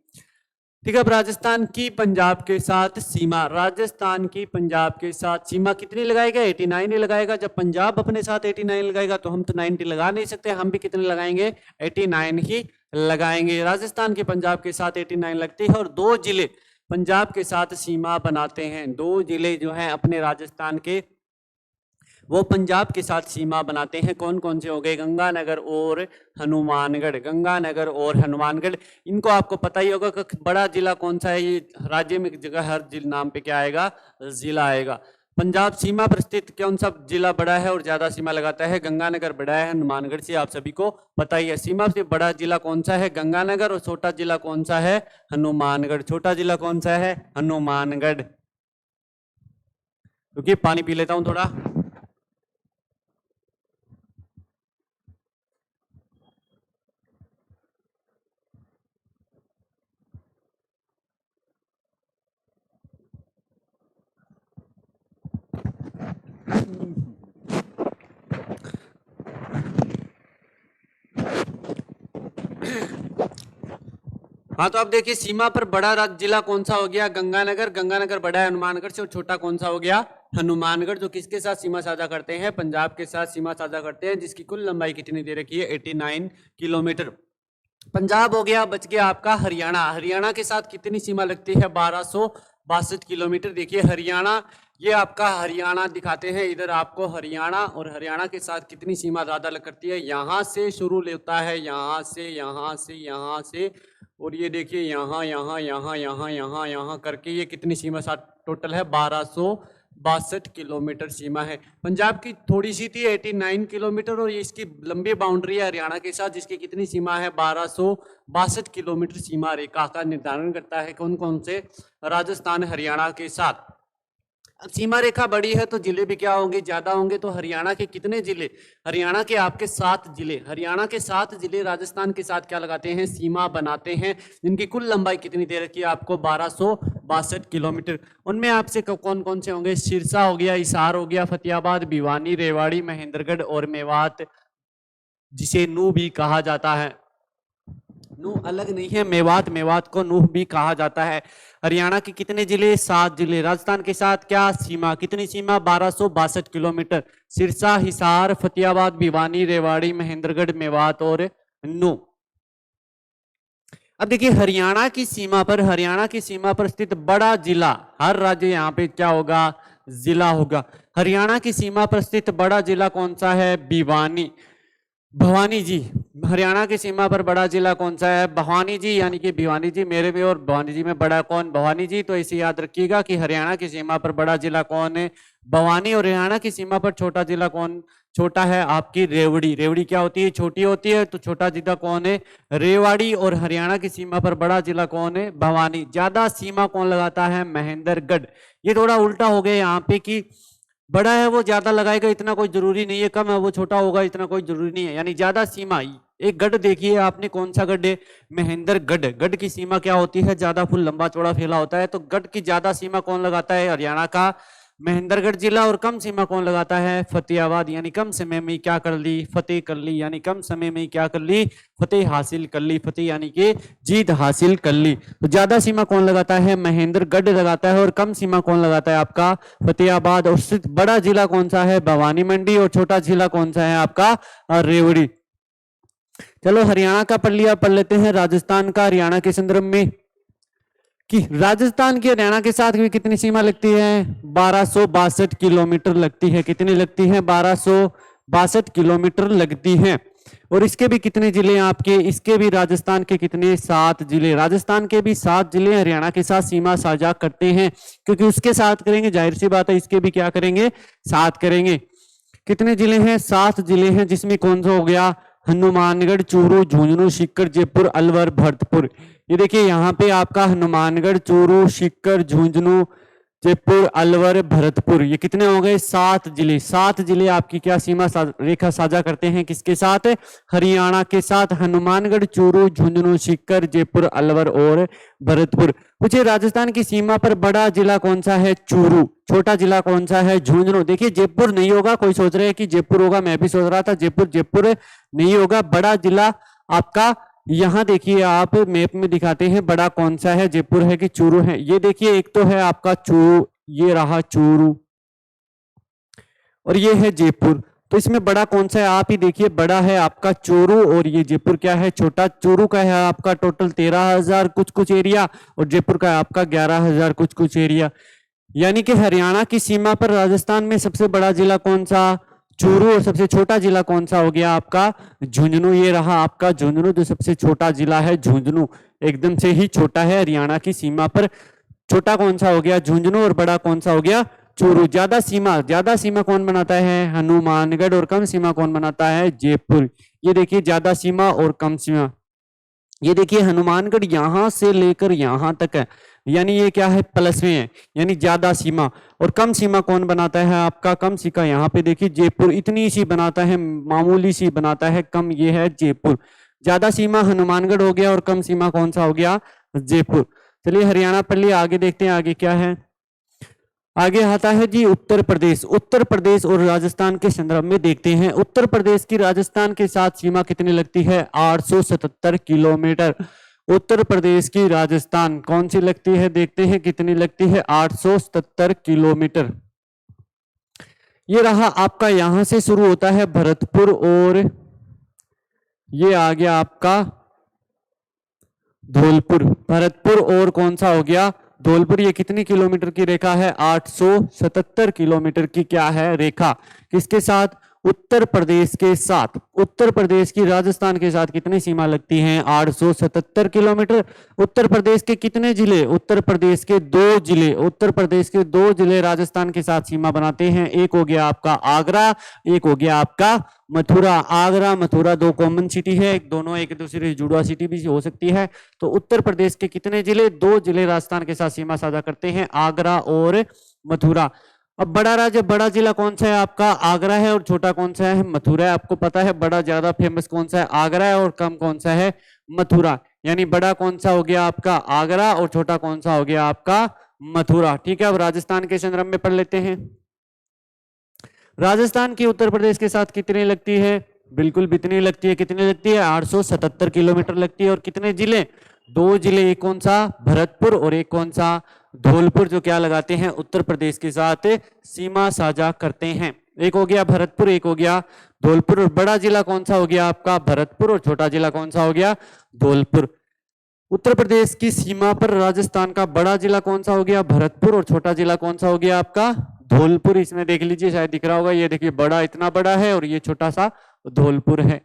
ठीक है, अब राजस्थान की पंजाब के साथ सीमा, राजस्थान की पंजाब के साथ सीमा कितनी लगाएगा, 89 ही लगाएगा। जब पंजाब अपने साथ 89 लगाएगा तो हम तो 90 लगा नहीं सकते, हम भी कितने लगाएंगे, 89 ही लगाएंगे। राजस्थान के पंजाब के साथ 89 लगती है, और दो जिले पंजाब के साथ सीमा बनाते हैं। दो जिले जो हैं अपने राजस्थान के, वो पंजाब के साथ सीमा बनाते हैं। कौन कौन से हो गए, गंगानगर और हनुमानगढ़। गंगानगर और हनुमानगढ़, इनको आपको पता ही होगा कि बड़ा जिला कौन सा है, ये राज्य में जगह हर जिला नाम पे क्या आएगा, जिला आएगा। पंजाब सीमा पर स्थित कौन सा जिला बड़ा है और ज्यादा सीमा लगाता है, गंगानगर बड़ा है हनुमानगढ़ से, आप सभी को पता ही है। सीमा से बड़ा जिला कौन सा है, गंगानगर, और छोटा जिला कौन सा है, हनुमानगढ़। छोटा जिला कौन सा है, हनुमानगढ़। क्योंकि पानी पी लेता हूं थोड़ा। हाँ, तो अब देखिए सीमा पर बड़ा जिला कौन सा हो गया, गंगानगर। गंगानगर बड़ा है हनुमानगढ़ से, और छोटा कौन सा हो गया, हनुमानगढ़, जो किसके साथ सीमा साझा करते हैं, पंजाब के साथ सीमा साझा करते हैं, जिसकी कुल लंबाई कितनी दे रखी है, 89 किलोमीटर। पंजाब हो गया, बच गया आपका हरियाणा। हरियाणा के साथ कितनी सीमा लगती है, 1262 किलोमीटर। देखिए हरियाणा, ये आपका हरियाणा दिखाते हैं इधर आपको हरियाणा, और हरियाणा के साथ कितनी सीमा ज्यादा लग करती है, यहाँ से शुरू लेता है, यहाँ से, यहाँ से, यहाँ से, और ये देखिए यहाँ यहाँ यहाँ यहाँ यहाँ यहाँ करके ये कितनी सीमा साथ टोटल है, 1262 किलोमीटर सीमा है। पंजाब की थोड़ी सी थी 89 किलोमीटर, और ये इसकी लंबी बाउंड्री है हरियाणा के साथ, जिसकी कितनी सीमा है, 1262 किलोमीटर सीमा रेखा का निर्धारण करता है कौन कौन से, राजस्थान हरियाणा के साथ। सीमा रेखा बड़ी है तो जिले भी क्या होंगे, ज्यादा होंगे। तो हरियाणा के कितने जिले, हरियाणा के आपके 7 जिले, हरियाणा के 7 जिले राजस्थान के साथ क्या लगाते हैं, सीमा बनाते हैं, जिनकी कुल लंबाई कितनी दे रखी है आपको, 1262 किलोमीटर। उनमें आपसे कौन कौन से होंगे, सिरसा हो गया, हिसार हो गया, फतेहाबाद, भिवानी, रेवाड़ी, महेंद्रगढ़ और मेवात, जिसे नूह भी कहा जाता है। नूह अलग नहीं है, मेवात, मेवात को नूह भी कहा जाता है। हरियाणा के कितने जिले, 7 जिले। राजस्थान के साथ क्या सीमा, कितनी सीमा, 1262 किलोमीटर। सिरसा, हिसार, फतेहाबाद, भिवानी, रेवाड़ी, महेंद्रगढ़, मेवात और नूह। अब देखिए हरियाणा की सीमा पर, हरियाणा की सीमा पर स्थित बड़ा जिला, हर राज्य यहाँ पे क्या होगा, जिला होगा। हरियाणा की सीमा पर स्थित बड़ा जिला कौन सा है, भिवानी, भवानी जी। हरियाणा की सीमा पर बड़ा जिला कौन सा है, भवानी जी, यानी कि भिवानी जी मेरे में और भवानी जी में बड़ा कौन, भवानी जी। तो इसे याद रखिएगा कि हरियाणा की सीमा पर बड़ा जिला कौन है, भवानी। और हरियाणा की सीमा पर छोटा जिला कौन, छोटा है आपकी रेवड़ी। रेवड़ी क्या होती है, छोटी होती है, तो छोटा जिला कौन है, रेवाड़ी। और हरियाणा की सीमा पर बड़ा जिला कौन है, भवानी। ज्यादा सीमा कौन लगाता है, महेंद्रगढ़। ये थोड़ा उल्टा हो गया यहाँ पे कि बड़ा है वो ज्यादा लगाएगा, इतना कोई जरूरी नहीं है, कम है वो छोटा होगा, इतना कोई जरूरी नहीं है। यानी ज्यादा सीमा, एक गढ़ देखिए आपने, कौन सा गढ़ है, महेंद्रगढ़। गढ़ की सीमा क्या होती है, ज्यादा फुल लंबा चौड़ा फैला होता है। तो गढ़ की ज्यादा सीमा कौन लगाता है, हरियाणा का महेंद्रगढ़ जिला। और कम सीमा कौन लगाता है, फतेहाबाद। यानी कम समय में क्या कर ली, फतेह कर ली। यानी कम समय में क्या कर ली, फतेह हासिल कर ली। फतेह यानी कि जीत हासिल कर ली। तो ज्यादा सीमा कौन लगाता है, महेंद्रगढ़ लगाता है। और कम सीमा कौन लगाता है, आपका फतेहाबाद। और बड़ा जिला कौन सा है, भवानी मंडी। और छोटा जिला कौन सा है, आपका रेवड़ी। चलो हरियाणा का पढ़ लिया, पढ़ लेते हैं राजस्थान का। हरियाणा के संदर्भ में कि राजस्थान की हरियाणा के साथ भी कितनी सीमा लगती है, 1262 किलोमीटर लगती है। कितनी लगती है, 1262 62 किलोमीटर लगती है। और इसके भी कितने जिले हैं आपके, इसके भी राजस्थान के कितने, 7 जिले। राजस्थान के भी 7 जिले हरियाणा के साथ सीमा साझा करते हैं, क्योंकि उसके साथ करेंगे, जाहिर सी बात है इसके भी क्या करेंगे, साथ करेंगे। कितने जिले हैं, 7 जिले हैं, जिसमें कौन सा हो गया, हनुमानगढ़, चूरू, झुंझुनू, सीकर, जयपुर, अलवर, भरतपुर। ये देखिए यहाँ पे आपका हनुमानगढ़, चूरू, सीकर, झुंझुनू, जयपुर, अलवर, भरतपुर, ये कितने हो गए, 7 जिले। 7 जिले आपकी क्या सीमा रेखा साझा करते हैं, किसके साथ, हरियाणा के साथ। हनुमानगढ़, चूरू, झुंझुनू, सीकर, जयपुर, अलवर और भरतपुर। पूछे राजस्थान की सीमा पर बड़ा जिला कौन सा है, चूरू। छोटा जिला कौन सा है, झुंझुनू। देखिए जयपुर नहीं होगा, कोई सोच रहे हैं कि जयपुर होगा, मैं भी सोच रहा था जयपुर नहीं होगा। बड़ा जिला आपका यहां देखिए, आप मैप में दिखाते हैं बड़ा कौन सा है, जयपुर है कि चूरू है। ये देखिए एक तो है आपका चूरू, ये रहा चूरू, और ये है जयपुर। तो इसमें बड़ा कौन सा है, आप ही देखिए, बड़ा है आपका चूरू, और ये जयपुर क्या है, छोटा। चूरू का है आपका टोटल 13,000 कुछ एरिया, और जयपुर का है आपका 11,000 कुछ एरिया। यानी कि हरियाणा की सीमा पर राजस्थान में सबसे बड़ा जिला कौन सा, चूरू, और सबसे छोटा जिला कौन सा हो गया आपका, झुंझुनू। ये रहा आपका झुंझुनू, जो सबसे छोटा जिला है, झुंझुनू एकदम से ही छोटा है हरियाणा की सीमा पर। छोटा कौन सा हो गया, झुंझुनू, और बड़ा कौन सा हो गया, चूरू। ज्यादा सीमा कौन बनाता है, हनुमानगढ़, और कम सीमा कौन बनाता है, जयपुर। ये देखिए ज्यादा सीमा और कम सीमा, ये देखिए हनुमानगढ़ यहां से लेकर यहां तक है, यानी ये क्या है, प्लस में है, यानी ज्यादा सीमा। और कम सीमा कौन बनाता है आपका, कम सीमा यहाँ पे देखिए जयपुर इतनी सी बनाता है, मामूली सी बनाता है, कम ये है जयपुर। ज्यादा सीमा हनुमानगढ़ हो गया, और कम सीमा कौन सा हो गया, जयपुर। चलिए हरियाणा पर लिए आगे देखते हैं, आगे क्या है। आगे आता है जी उत्तर प्रदेश। उत्तर प्रदेश और राजस्थान के संदर्भ में देखते हैं। उत्तर प्रदेश की राजस्थान के साथ सीमा कितनी लगती है, 877 किलोमीटर। उत्तर प्रदेश की राजस्थान कौन सी लगती है, देखते हैं कितनी लगती है, 877 किलोमीटर। ये रहा आपका, यहां से शुरू होता है भरतपुर, और ये आ गया आपका धौलपुर। भरतपुर और कौन सा हो गया, धौलपुर। ये कितनी किलोमीटर की रेखा है, 877 किलोमीटर की क्या है, रेखा। किसके साथ, उत्तर प्रदेश के साथ। उत्तर प्रदेश की राजस्थान के साथ कितनी सीमा लगती है, 877 किलोमीटर। उत्तर प्रदेश के कितने जिले, उत्तर प्रदेश के 2 जिले। उत्तर प्रदेश के 2 जिले राजस्थान के साथ सीमा बनाते हैं। एक हो गया आपका आगरा, एक हो गया आपका मथुरा। आगरा मथुरा 2 कॉमन सिटी है, दोनों एक दूसरे से जुड़वा सिटी भी हो सकती है। तो उत्तर प्रदेश के कितने जिले, 2 जिले राजस्थान के साथ सीमा साझा करते हैं, आगरा और मथुरा। अब बड़ा राज्य, बड़ा जिला कौन सा है आपका, आगरा है, और छोटा कौन सा है, मथुरा है। आपको पता है बड़ा ज्यादा फेमस कौन सा है, आगरा है, और कम कौन सा है, मथुरा। यानी बड़ा कौन सा हो गया आपका आगरा, और छोटा कौन सा हो गया आपका मथुरा। ठीक है, अब राजस्थान के संदर्भ में पढ़ लेते हैं। राजस्थान की उत्तर प्रदेश के साथ कितनी लगती है, बिल्कुल बितनी लगती है। कितनी लगती है, 877 किलोमीटर लगती है। और कितने जिले, 2 जिले, एक कौन सा, भरतपुर, और एक कौन सा, धौलपुर, जो क्या लगाते हैं, उत्तर प्रदेश के साथ सीमा साझा करते हैं। एक हो गया भरतपुर, एक हो गया धौलपुर। और बड़ा जिला कौन सा हो गया आपका, भरतपुर, और छोटा जिला कौन सा हो गया, धौलपुर। उत्तर प्रदेश की सीमा पर राजस्थान का बड़ा जिला कौन सा हो गया, भरतपुर, और छोटा जिला कौन सा हो गया आपका, धौलपुर। इसमें देख लीजिए, शायद दिख रहा होगा, ये देखिए बड़ा इतना बड़ा है, और ये छोटा सा धौलपुर है।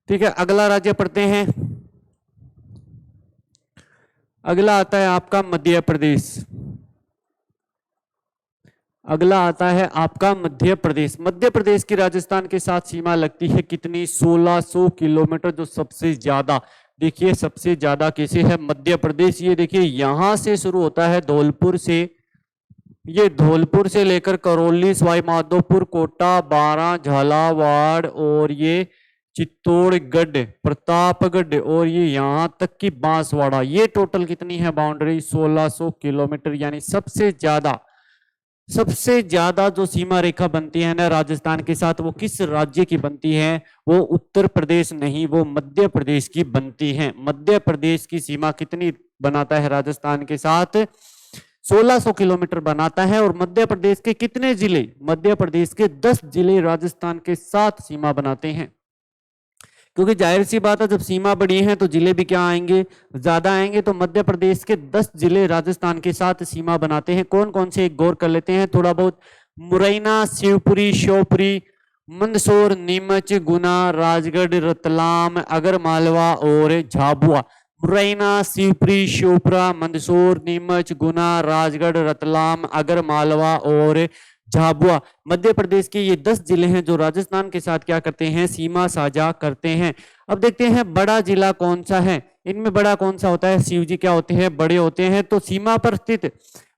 ठीक है, अगला राज्य पढ़ते हैं। अगला आता है आपका मध्य प्रदेश। अगला आता है आपका मध्य प्रदेश। मध्य प्रदेश की राजस्थान के साथ सीमा लगती है कितनी, 1600 किलोमीटर, जो सबसे ज्यादा। देखिए सबसे ज्यादा कैसे है, मध्य प्रदेश। ये देखिए यहां से शुरू होता है धौलपुर से, ये धौलपुर से लेकर करौली, सवाई माधोपुर, कोटा, बारां, झालावाड़, और ये चित्तौड़गढ़, प्रतापगढ़, और ये यहां तक की बांसवाड़ा। ये टोटल कितनी है बाउंड्री, 1600 किलोमीटर। यानी सबसे ज्यादा जो सीमा रेखा बनती है ना राजस्थान के साथ, वो किस राज्य की बनती है, वो उत्तर प्रदेश नहीं, वो मध्य प्रदेश की बनती है। मध्य प्रदेश की सीमा कितनी बनाता है राजस्थान के साथ, 1600 किलोमीटर बनाता है। और मध्य प्रदेश के कितने जिले, मध्य प्रदेश के 10 जिले राजस्थान के साथ सीमा बनाते हैं। क्योंकि जाहिर सी बात है, जब सीमा बड़ी है तो जिले भी क्या आएंगे, ज्यादा आएंगे। तो मध्य प्रदेश के 10 जिले राजस्थान के साथ सीमा बनाते हैं। कौन कौन से, एक गौर कर लेते हैं थोड़ा बहुत। मुरैना, शिवपुरी, श्योपुरी, मंदसौर, नीमच, गुना, राजगढ़, रतलाम, आगरमालवा और झाबुआ। मुरैना, शिवपुरी, श्योपुरा, मंदसौर, नीमच, गुना, राजगढ़, रतलाम, आगरमालवा और झाबुआ। मध्य प्रदेश के ये 10 जिले हैं जो राजस्थान के साथ क्या करते हैं, सीमा साझा करते हैं। अब देखते हैं बड़ा जिला कौन सा है। इनमें बड़ा कौन सा होता है, शिव जी क्या होते हैं, बड़े होते हैं। तो सीमा पर स्थित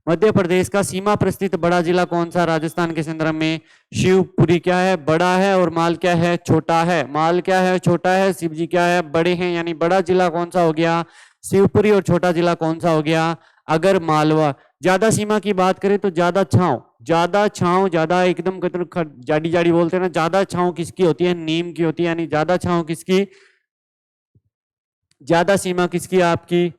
मध्य प्रदेश का सीमा पर स्थित बड़ा जिला कौन सा, राजस्थान के संदर्भ में शिवपुरी क्या है, बड़ा है, और माल क्या है, छोटा है। माल क्या है, छोटा है, शिव जी क्या है, बड़े हैं। यानी बड़ा जिला कौन सा हो गया, शिवपुरी, और छोटा जिला कौन सा हो गया, आगरमालवा। ज्यादा सीमा की बात करें तो ज्यादा छांव, ज्यादा एकदम जाडी जाडी बोलते हैं ना, ज्यादा छांव किसकी होती है, नीम की होती है। यानी ज्यादा छांव किसकी, ज्यादा सीमा किसकी, आपकी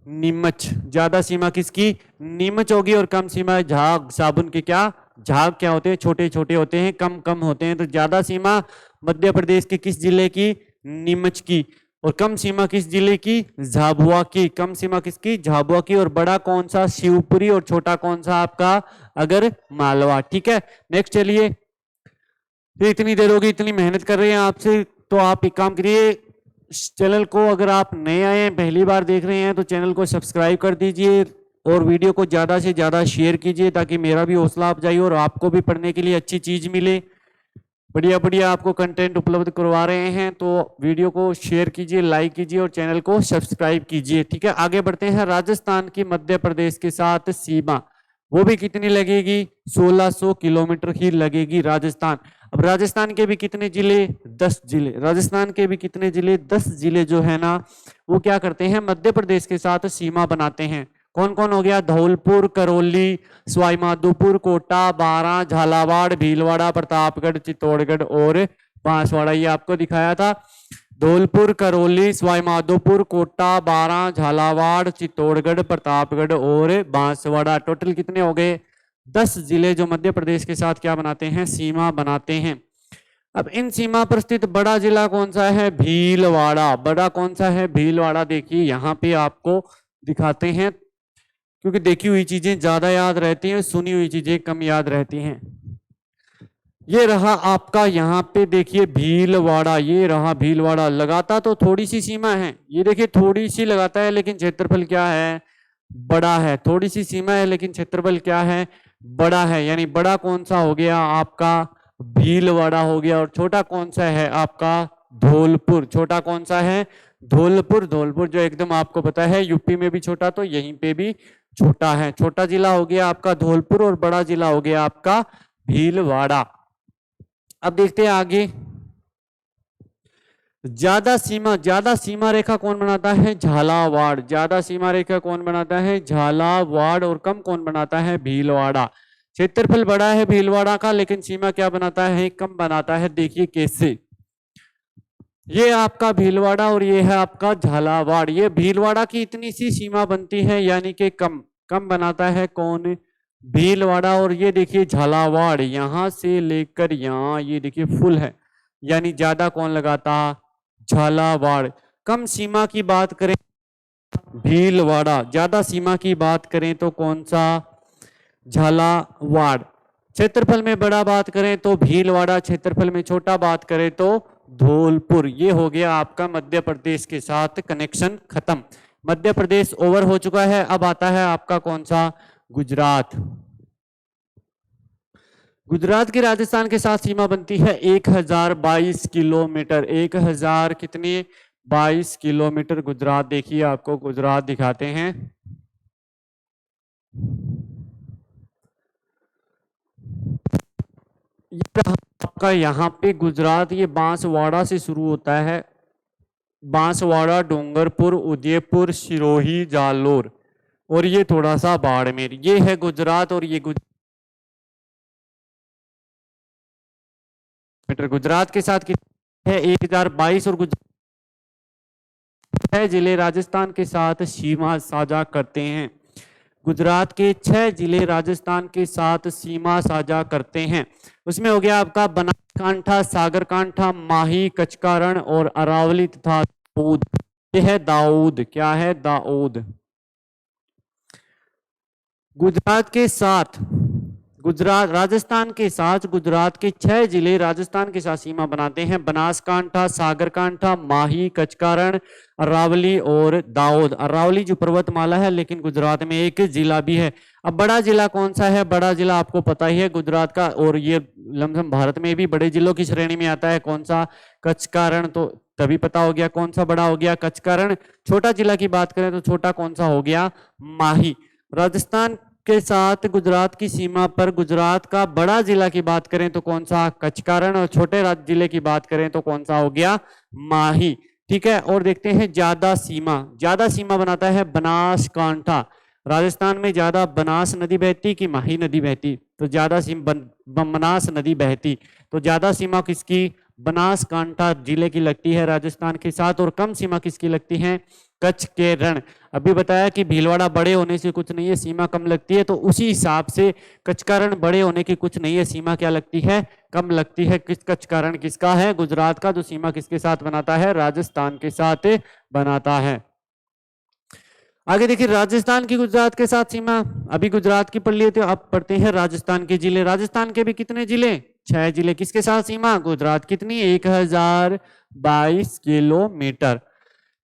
नीमच। ज्यादा सीमा किसकी, नीमच होगी। और कम सीमा झाग, साबुन के क्या, झाग क्या होते हैं, छोटे छोटे होते हैं, कम कम होते हैं। तो ज्यादा सीमा मध्य प्रदेश के किस जिले की, नीमच की। और कम सीमा किस जिले की, झाबुआ की। कम सीमा किसकी, झाबुआ की। और बड़ा कौन सा, शिवपुरी, और छोटा कौन सा आपका, आगरमालवा। ठीक है, नेक्स्ट चलिए। तो इतनी देर होगी, इतनी मेहनत कर रहे हैं आपसे, तो आप एक काम करिए, चैनल को अगर आप नए आए हैं, पहली बार देख रहे हैं, तो चैनल को सब्सक्राइब कर दीजिए और वीडियो को ज्यादा से ज्यादा शेयर कीजिए, ताकि मेरा भी हौसला अफजाई हो और आपको भी पढ़ने के लिए अच्छी चीज मिले। बढ़िया बढ़िया आपको कंटेंट उपलब्ध करवा रहे हैं, तो वीडियो को शेयर कीजिए, लाइक कीजिए और चैनल को सब्सक्राइब कीजिए। ठीक है, आगे बढ़ते हैं। राजस्थान की मध्य प्रदेश के साथ सीमा, वो भी कितनी लगेगी, 1600 किलोमीटर ही लगेगी राजस्थान। अब राजस्थान के भी कितने जिले, 10 जिले। राजस्थान के भी कितने जिले, 10 जिले जो है ना, वो क्या करते हैं, मध्य प्रदेश के साथ सीमा बनाते हैं। कौन कौन हो गया, धौलपुर, करौली, सवाईमाधोपुर, कोटा, बारां, झालावाड़, भीलवाड़ा, प्रतापगढ़, चित्तौड़गढ़ और बांसवाड़ा। ये आपको दिखाया था, धौलपुर, करौली, सवाईमाधोपुर, कोटा, बारां, झालावाड़, चित्तौड़गढ़, प्रतापगढ़ और बांसवाड़ा। टोटल कितने हो गए, 10 जिले जो मध्य प्रदेश के साथ क्या बनाते हैं, सीमा बनाते हैं। अब इन सीमा पर स्थित बड़ा जिला कौन सा है, भीलवाड़ा। बड़ा कौन सा है, भीलवाड़ा। देखिए यहाँ पे आपको दिखाते हैं, क्योंकि देखी हुई चीजें ज्यादा याद रहती हैं, सुनी हुई चीजें कम याद रहती हैं। ये रहा आपका, यहाँ पे देखिए भीलवाड़ा, ये रहा भीलवाड़ा। लगाता तो थोड़ी सी सीमा है, ये देखिए थोड़ी सी लगाता है, लेकिन क्षेत्रफल क्या है, बड़ा है। थोड़ी सी सीमा है लेकिन क्षेत्रफल क्या है, बड़ा है। यानी बड़ा कौन सा हो गया आपका, भीलवाड़ा हो गया। और छोटा कौन सा है आपका, धौलपुर। छोटा कौन सा है, धौलपुर। धौलपुर जो एकदम आपको पता है यूपी में भी छोटा, तो यहीं पे भी छोटा है। छोटा जिला हो गया आपका धौलपुर और बड़ा जिला हो गया आपका भीलवाड़ा। अब देखते हैं आगे। ज्यादा सीमा रेखा कौन बनाता है, झालावाड़। ज्यादा सीमा रेखा कौन बनाता है, झालावाड़। और कम कौन बनाता है, भीलवाड़ा। क्षेत्रफल बड़ा है भीलवाड़ा का, लेकिन सीमा क्या बनाता है, कम बनाता है। देखिए कैसे, ये आपका भीलवाड़ा और ये है आपका झालावाड़। ये भीलवाड़ा की इतनी सी सीमा बनती है, यानी कि कम कम बनाता है कौन, भीलवाड़ा। और ये देखिए झालावाड़, यहां से लेकर यहाँ ये देखिए फुल है, यानी ज्यादा कौन लगाता, झालावाड़। कम सीमा की बात करें भीलवाड़ा, ज्यादा सीमा की बात करें तो कौन सा, झालावाड़। क्षेत्रफल में बड़ा बात करें तो भीलवाड़ा, क्षेत्रफल में छोटा बात करें तो धौलपुर। ये हो गया आपका मध्य प्रदेश के साथ कनेक्शन खत्म। मध्य प्रदेश ओवर हो चुका है। अब आता है आपका कौन सा, गुजरात। गुजरात की राजस्थान के साथ सीमा बनती है 1022 किलोमीटर। 1000 कितनी, 22 किलोमीटर गुजरात। देखिए आपको गुजरात दिखाते हैं। आपका यहाँ पे गुजरात, ये बांसवाड़ा से शुरू होता है। बांसवाड़ा, डूंगरपुर, उदयपुर, सिरोही, जालोर और ये थोड़ा सा बाड़मेर। ये है गुजरात। और ये गुजरात के साथ कितने है, 1022। और गुजरात 6 जिले राजस्थान के साथ सीमा साझा करते हैं। गुजरात के 6 जिले राजस्थान के साथ सीमा साझा करते हैं। उसमें हो गया आपका बनासकांठा, सागरकांठा, माही, कचकारण और अरावली तथा दाऊद। ये है दाऊद, क्या है, दाऊद। गुजरात के साथ गुजरात राजस्थान के साथ गुजरात के 6 जिले राजस्थान के साथ सीमा बनाते हैं। बनासकांठा, सागरकांठा, माही, कचकारण, अरावली और दाऊद। अरावली जो पर्वतमाला है लेकिन गुजरात में एक जिला भी है। अब बड़ा जिला कौन सा है? बड़ा जिला आपको पता ही है गुजरात का, और ये लमसम भारत में भी बड़े जिलों की श्रेणी में आता है। कौन सा? कचकारण। तो तभी पता हो गया कौन सा बड़ा हो गया, कचकारण। छोटा जिला की बात करें तो छोटा कौन सा हो गया? माही। राजस्थान के साथ गुजरात की सीमा पर गुजरात का बड़ा जिला की बात करें तो कौन सा? कचकारण। और छोटे जिले की बात करें तो कौन सा हो गया? माही। ठीक है, और देखते हैं ज्यादा सीमा। ज्यादा सीमा बनाता है बनासकांठा। राजस्थान में ज्यादा बनास नदी बहती कि माही नदी बहती? तो ज्यादा सीमा बनास नदी बहती। तो ज्यादा सीमा किसकी? बनासकांठा जिले की लगती है राजस्थान के साथ। और कम सीमा किसकी लगती है? कच्छ के रण। अभी बताया कि भीलवाड़ा बड़े होने से कुछ नहीं है, सीमा कम लगती है, तो उसी हिसाब से कचकारण बड़े होने की कुछ नहीं है, सीमा क्या लगती है? कम लगती है। किस कचकारण किसका है? गुजरात का। जो सीमा किसके साथ बनाता है? राजस्थान के साथ बनाता है। आगे देखिए, राजस्थान की गुजरात के साथ सीमा अभी गुजरात की पढ़ लिए थे, अब पढ़ते हैं राजस्थान के जिले। राजस्थान के भी कितने जिले? 6 जिले। किसके साथ सीमा? गुजरात। कितनी? 1022 किलोमीटर।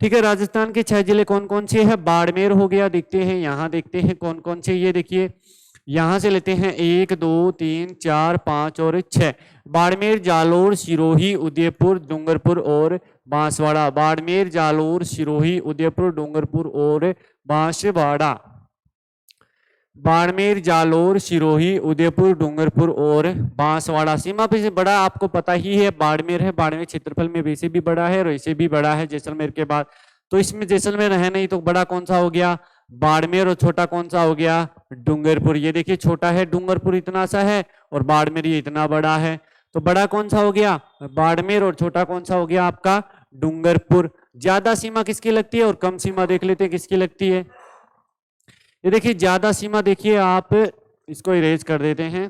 ठीक है, राजस्थान के 6 जिले कौन कौन से हैं? बाड़मेर हो गया, देखते हैं यहाँ, देखते हैं कौन कौन से। ये देखिए, यहां से लेते हैं 1 2 3 4 5 और 6। बाड़मेर, जालोर, सिरोही, उदयपुर, डूंगरपुर और बांसवाड़ा। बाड़मेर, जालोर, सिरोही, उदयपुर, डूंगरपुर और बांसवाड़ा। बाड़मेर, जालोर, सिरोही, उदयपुर, डूंगरपुर और बांसवाड़ा। सीमा पे से बड़ा आपको पता ही है बाड़मेर है। बाड़मेर क्षेत्रफल में वैसे भी बड़ा है और वैसे भी बड़ा है जैसलमेर के बाद। तो इसमें जैसलमेर है नहीं, तो बड़ा कौन सा हो गया? बाड़मेर। और छोटा कौन सा हो गया? डूंगरपुर। ये देखिए, छोटा है डूंगरपुर, इतना सा है, और बाड़मेर ये इतना बड़ा है। तो बड़ा कौन सा हो गया? बाड़मेर। और छोटा कौन सा हो गया आपका? डूंगरपुर। ज्यादा सीमा किसकी लगती है और कम सीमा देख लेते हैं किसकी लगती है। ये देखिए, ज्यादा सीमा देखिए आप, इसको इरेज कर देते हैं।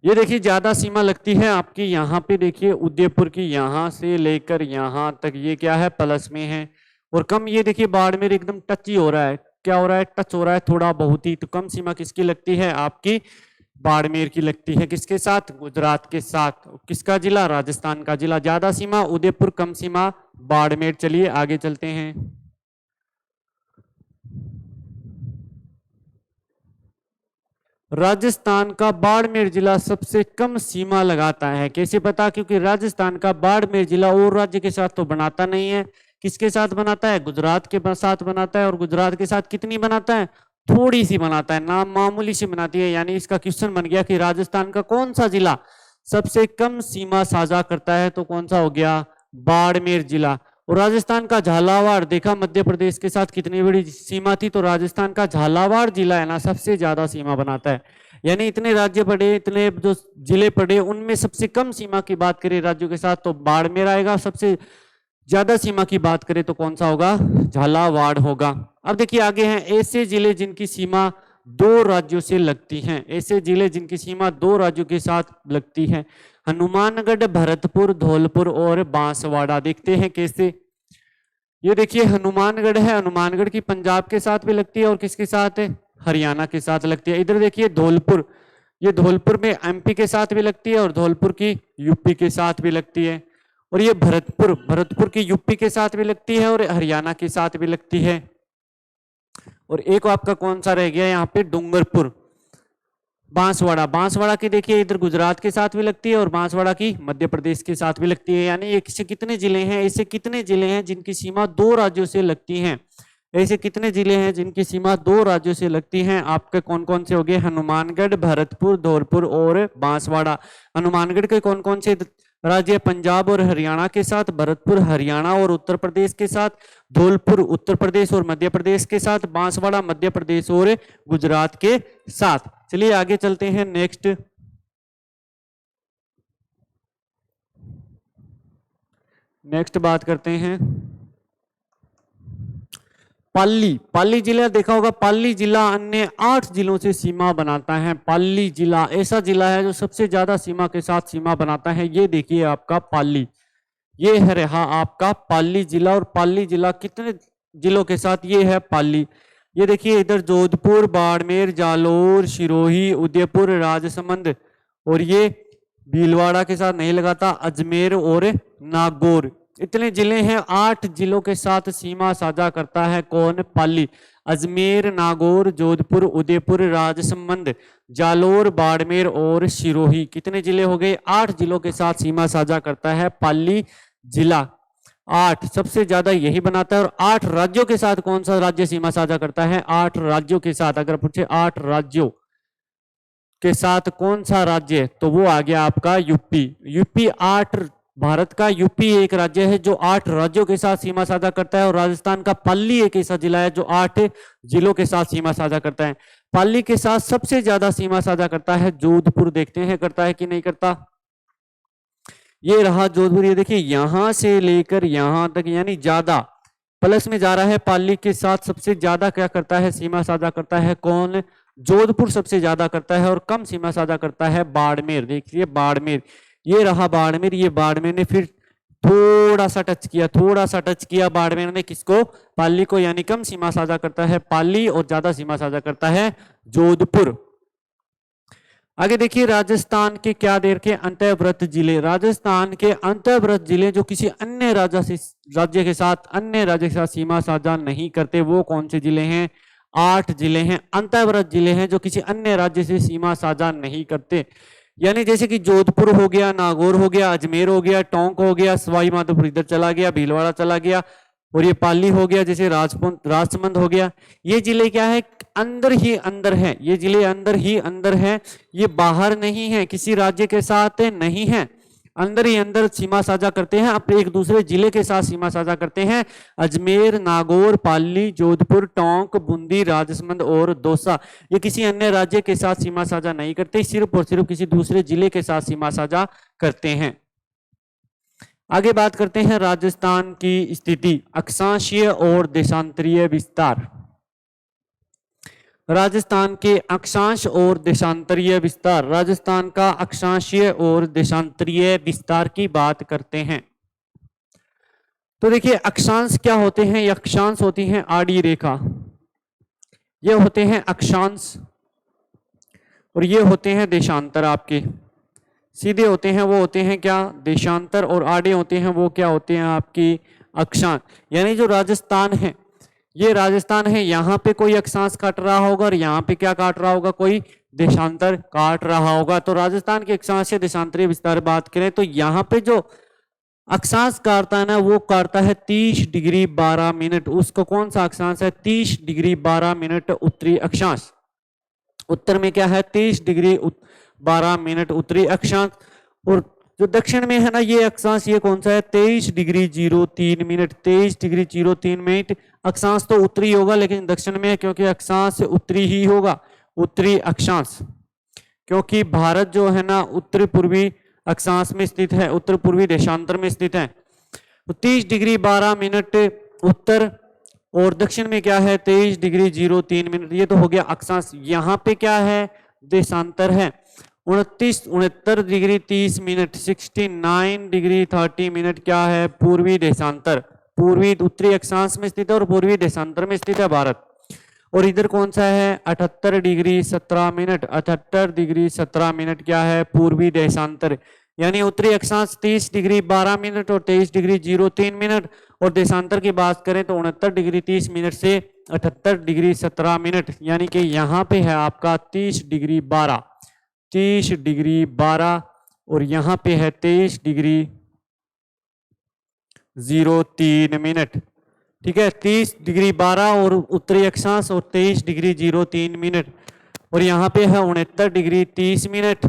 ये देखिए, ज्यादा सीमा लगती है आपकी यहाँ पे, देखिए उदयपुर की, यहां से लेकर यहां तक ये क्या है? प्लस में है। और कम ये देखिए, बाड़मेर एकदम टच ही हो रहा है। क्या हो रहा है? टच हो रहा है थोड़ा बहुत ही। तो कम सीमा किसकी लगती है? आपकी बाड़मेर की लगती है। किसके साथ? गुजरात के साथ। किसका जिला? राजस्थान का जिला। ज्यादा सीमा उदयपुर, कम सीमा बाड़मेर। चलिए आगे चलते हैं। राजस्थान का बाड़मेर जिला सबसे कम सीमा लगाता है। कैसे पता? क्योंकि राजस्थान का बाड़मेर जिला और राज्य के साथ तो बनाता नहीं है। किसके साथ बनाता है? गुजरात के साथ बनाता है। और गुजरात के साथ कितनी बनाता है? थोड़ी सी बनाता है, नाम मामूली सी बनाती है। यानी इसका क्वेश्चन बन गया कि राजस्थान का कौन सा जिला सबसे कम सीमा साझा करता है? तो कौन सा हो गया? बाड़मेर जिला। और राजस्थान का झालावाड़, देखा मध्य प्रदेश के साथ कितनी बड़ी सीमा थी, तो राजस्थान का झालावाड़ जिला है ना सबसे ज्यादा सीमा बनाता है। यानी इतने राज्य पड़े, इतने जो जिले पड़े, उनमें सबसे कम सीमा की बात करें राज्यों के साथ तो बाड़मेर आएगा। सबसे ज्यादा सीमा की बात करें तो कौन सा होगा? झालावाड़ होगा। अब देखिए आगे हैं ऐसे जिले जिनकी सीमा 2 राज्यों से लगती हैं। ऐसे जिले जिनकी सीमा 2 राज्यों के साथ लगती है। हनुमानगढ़, भरतपुर, धौलपुर और बांसवाड़ा। देखते हैं कैसे। ये देखिए, हनुमानगढ़ है, हनुमानगढ़ की पंजाब के साथ भी लगती है और किसके साथ है? हरियाणा के साथ लगती है। इधर देखिए धौलपुर, ये धौलपुर में एमपी के साथ भी लगती है और धौलपुर की यूपी के साथ भी लगती है। और ये भरतपुर, भरतपुर की यूपी के साथ भी लगती है और हरियाणा के साथ भी लगती है। और एक आपका कौन सा रह गया यहाँ पे? डूंगरपुर। बांसवाड़ा, बांसवाड़ा की देखिए इधर गुजरात के साथ भी लगती है और बांसवाड़ा की मध्य प्रदेश के साथ भी लगती है। यानी ऐसे कितने जिले हैं? ऐसे कितने जिले हैं जिनकी सीमा 2 राज्यों से लगती हैं? ऐसे कितने जिले हैं जिनकी सीमा 2 राज्यों से लगती हैं? आपके कौन कौन से हो गए? हनुमानगढ़, भरतपुर, धौलपुर और बांसवाड़ा। हनुमानगढ़ के कौन कौन से राज्य? पंजाब और हरियाणा के साथ, भरतपुर हरियाणा और उत्तर प्रदेश के साथ, धौलपुर उत्तर प्रदेश और मध्य प्रदेश के साथ, बांसवाड़ा मध्य प्रदेश और गुजरात के साथ। चलिए आगे चलते हैं। नेक्स्ट बात करते हैं पाली। पाली जिला देखा होगा, पाली जिला अन्य 8 जिलों से सीमा बनाता है। पाली जिला ऐसा जिला है जो सबसे ज्यादा सीमा के साथ सीमा बनाता है। ये देखिए आपका पाली, ये है रहा आपका पाली जिला। और पाली जिला कितने जिलों के साथ? ये है पाली, ये देखिए इधर जोधपुर, बाड़मेर, जालोर, सिरोही, उदयपुर, राजसमंद, और ये भीलवाड़ा के साथ नहीं लगाता, अजमेर और नागौर। इतने जिले हैं। 8 जिलों के साथ सीमा साझा करता है कौन? पाली। अजमेर, नागौर, जोधपुर, उदयपुर, राजसमंद, जालोर, बाड़मेर और सिरोही। कितने जिले हो गए? 8 जिलों के साथ सीमा साझा करता है पाली जिला। 8 सबसे ज्यादा यही बनाता है। और 8 राज्यों के साथ कौन सा राज्य सीमा साझा करता है? 8 राज्यों के साथ। अगर पूछे 8 राज्यों के साथ कौन सा राज्य, तो वो आ गया आपका यूपी। यूपी 8, भारत का यूपी एक राज्य है जो 8 राज्यों के साथ सीमा साझा करता है। और राजस्थान का पाली एक ऐसा जिला है जो 8 जिलों के साथ सीमा साझा करता है। पाली के साथ सबसे ज्यादा सीमा साझा करता है जोधपुर। देखते हैं करता है कि नहीं करता। ये रहा जोधपुर। ये देखिए यहां से लेकर यहां तक, यानी ज्यादा प्लस में जा रहा है। पाली के साथ सबसे ज्यादा क्या करता है? सीमा साझा करता है कौन? जोधपुर सबसे ज्यादा करता है। और कम सीमा साझा करता है बाड़मेर। देखिए बाड़मेर, ये रहा बाड़मेर। ये बाड़मेर ने फिर थोड़ा सा टच किया, थोड़ा सा टच किया बाड़मेर ने किसको? पाली को। यानी कम सीमा साझा करता है पाली और ज्यादा सीमा साझा करता है जोधपुर। आगे देखिए राजस्थान के क्या देर के अंतर्व्रत जिले। राजस्थान के अंतर्व्रत जिले जो किसी अन्य राज्य के साथ सीमा साझा नहीं करते, वो कौन से जिले हैं? 8 जिले हैं। अंतर्व्रत जिले हैं जो किसी अन्य राज्य से सीमा साझा नहीं करते। यानी जैसे कि जोधपुर हो गया, नागौर हो गया, अजमेर हो गया, टोंक हो गया, सवाई माधोपुर इधर चला गया, भीलवाड़ा चला गया, और ये पाली हो गया, जैसे राजसमंद हो गया। ये जिले क्या है? अंदर ही अंदर है। ये जिले अंदर ही अंदर है, ये बाहर नहीं है, किसी राज्य के साथ नहीं है, अंदर ही अंदर सीमा साझा करते हैं, अपने एक दूसरे जिले के साथ सीमा साझा करते हैं। अजमेर, नागौर, पाली, जोधपुर, टोंक, बूंदी, राजसमंद और दौसा, ये किसी अन्य राज्य के साथ सीमा साझा नहीं करते, सिर्फ और सिर्फ किसी दूसरे जिले के साथ सीमा साझा करते हैं। आगे बात करते हैं राजस्थान की स्थिति, अक्षांशीय और देशांतरीय विस्तार। राजस्थान के अक्षांश और देशांतरीय विस्तार। राजस्थान का अक्षांशीय और देशांतरीय विस्तार की बात करते हैं। तो देखिए अक्षांश क्या होते हैं? ये अक्षांश होती हैं आड़ी रेखा, ये होते हैं अक्षांश, और ये होते हैं देशांतर। आपके सीधे होते हैं वो होते हैं क्या? देशांतर, और आड़े होते हैं वो क्या होते हैं? आपकी अक्षांश। यानी जो राजस्थान है, ये राजस्थान है, यहाँ पे कोई अक्षांश काट रहा होगा और यहाँ पे क्या काट रहा होगा? कोई देशांतर काट रहा होगा। तो राजस्थान के अक्षांश से देशांतरीय विस्तार बात करें तो यहाँ पे जो अक्षांश काटता है ना, वो काटता है 30 डिग्री 12 मिनट। उसको कौन सा अक्षांश है? 30 डिग्री 12 मिनट उत्तरी अक्षांश। उत्तर में क्या है? 30 डिग्री 12 मिनट उत्तरी अक्षांश। और जो दक्षिण में है ना ये अक्षांश, ये कौन सा है? 23 डिग्री 03 मिनट। 23 degree 03 minute. अक्षांश तो उत्तरी होगा लेकिन दक्षिण में है, क्योंकि अक्षांश उत्तरी ही होगा, उत्तरी अक्षांश, क्योंकि भारत जो है ना उत्तर पूर्वी अक्षांश में स्थित है, उत्तर पूर्वी देशांतर में स्थित है। तो 30 डिग्री 12 मिनट उत्तर, और दक्षिण में क्या है? 23 डिग्री 03 मिनट। ये तो हो गया अक्षांश। यहाँ पे क्या है? देशांतर है। 69 डिग्री 30 मिनट, 69 डिग्री 30 मिनट क्या है? पूर्वी देशांतर। पूर्वी उत्तरी अक्षांश में स्थित है और पूर्वी देशांतर में स्थित है भारत। और इधर कौन सा है? 78 डिग्री 17 मिनट। 78 डिग्री 17 मिनट क्या है? पूर्वी देशांतर। यानी उत्तरी अक्षांश 30 डिग्री 12 मिनट और 23 डिग्री 03 मिनट, और देशांतर की बात करें तो 69 डिग्री 30 मिनट से 78 डिग्री 17 मिनट। यानी कि यहाँ पे है आपका 30 डिग्री 12, 30 डिग्री 12, और यहाँ पे है 23 डिग्री 03 मिनट। ठीक है, 30 डिग्री 12 और उत्तरी अक्षांश, और 23 डिग्री 03 मिनट, और यहाँ पे है 69 डिग्री 30 मिनट,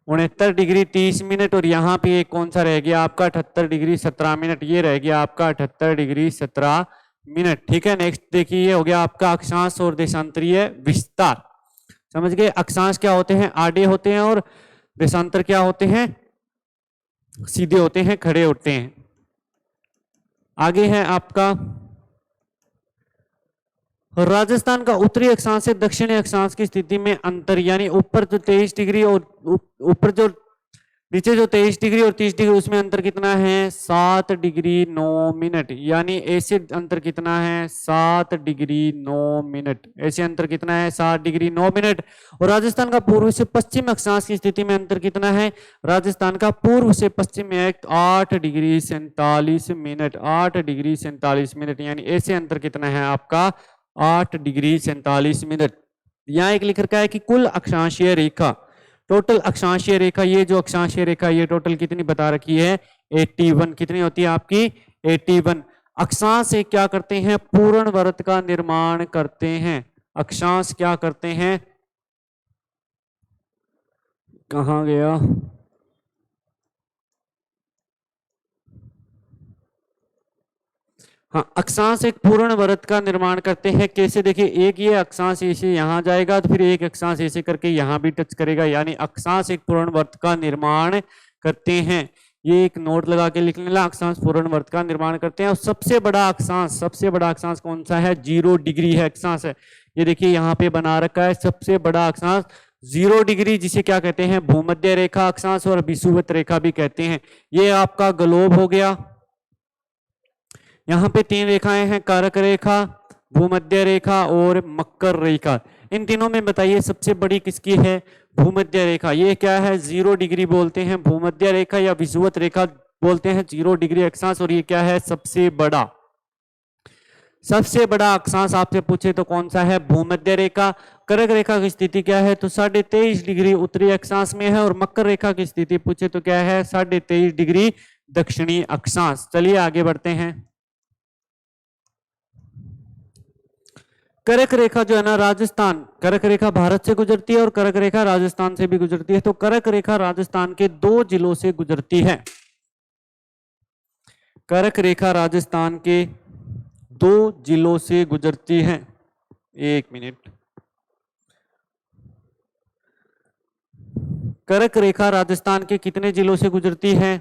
69 डिग्री 30 मिनट, और यहाँ पे एक कौन सा रह गया आपका? 78 डिग्री 17 मिनट। ये रह गया आपका 78 डिग्री 17 मिनट। ठीक है, नेक्स्ट देखिए, ये हो गया आपका अक्षांश और देशांतरीय विस्तार। समझ गए? अक्षांश क्या होते हैं? आड़े होते हैं, और देशांतर क्या होते हैं? सीधे होते हैं, खड़े होते हैं। आगे है आपका राजस्थान का उत्तरी अक्षांश से दक्षिणी अक्षांश की स्थिति में अंतर, यानी ऊपर जो 23 डिग्री और ऊपर जो नीचे जो 23 डिग्री और 30 डिग्री उसमें अंतर कितना है 7 डिग्री 9 मिनट, यानी ऐसे अंतर कितना है 7 डिग्री 9 मिनट, ऐसे अंतर कितना है 7 डिग्री 9 मिनट। और राजस्थान का पूर्व से पश्चिम अक्षांश की स्थिति में अंतर कितना है, राजस्थान का पूर्व से पश्चिम में 8 डिग्री 47 मिनट, 8 डिग्री 47 मिनट, यानी ऐसे अंतर कितना है आपका 8 डिग्री 47 मिनट। यहाँ एक लिख रखा है कि कुल अक्षांशीय रेखा, टोटल अक्षांशीय रेखा, ये जो अक्षांशीय रेखा ये टोटल कितनी बता रखी है 81, कितनी होती है आपकी 81। अक्षांश से क्या करते हैं पूर्ण वृत्त का निर्माण करते हैं, अक्षांश क्या करते हैं, कहां गया, हाँ अक्षांश एक पूर्ण वृत्त का निर्माण करते हैं। कैसे, देखिए एक ये अक्षांश ऐसे यहाँ जाएगा तो फिर एक अक्षांश ऐसे करके यहाँ भी टच करेगा, यानी अक्षांश एक पूर्ण वृत्त का निर्माण करते हैं। ये एक नोट लगा के लिख लेना, अक्षांश पूर्ण वृत्त का निर्माण करते हैं। और सबसे बड़ा अक्षांश कौन सा है, 0 डिग्री है अक्षांश है। ये देखिए यहाँ पे बना रखा है सबसे बड़ा अक्षांश 0 डिग्री, जिसे क्या कहते हैं भूमध्य रेखा अक्षांश और विषुवत रेखा भी कहते हैं। ये आपका ग्लोब हो गया, यहाँ पे 3 रेखाएं हैं, कारक रेखा, भूमध्य रेखा और मकर रेखा। इन तीनों में बताइए सबसे बड़ी किसकी है, भूमध्य रेखा। ये क्या है 0 डिग्री बोलते हैं भूमध्य रेखा या विषुवत रेखा बोलते हैं 0 डिग्री अक्षांश। और ये क्या है सबसे बड़ा अक्षांश आपसे पूछे तो कौन सा है, भूमध्य रेखा। कर्क रेखा की स्थिति क्या है तो 23.5 डिग्री उत्तरी अक्षांश में है। और मकर रेखा की स्थिति पूछे तो क्या है 23.5 डिग्री दक्षिणी अक्षांश। चलिए आगे बढ़ते हैं। कर्क रेखा जो है ना राजस्थान, कर्क रेखा भारत से गुजरती है और कर्क रेखा राजस्थान से भी गुजरती है। तो कर्क रेखा राजस्थान के 2 जिलों से गुजरती है, कर्क रेखा राजस्थान के 2 जिलों से गुजरती है। एक मिनट, कर्क रेखा राजस्थान के कितने जिलों से गुजरती है,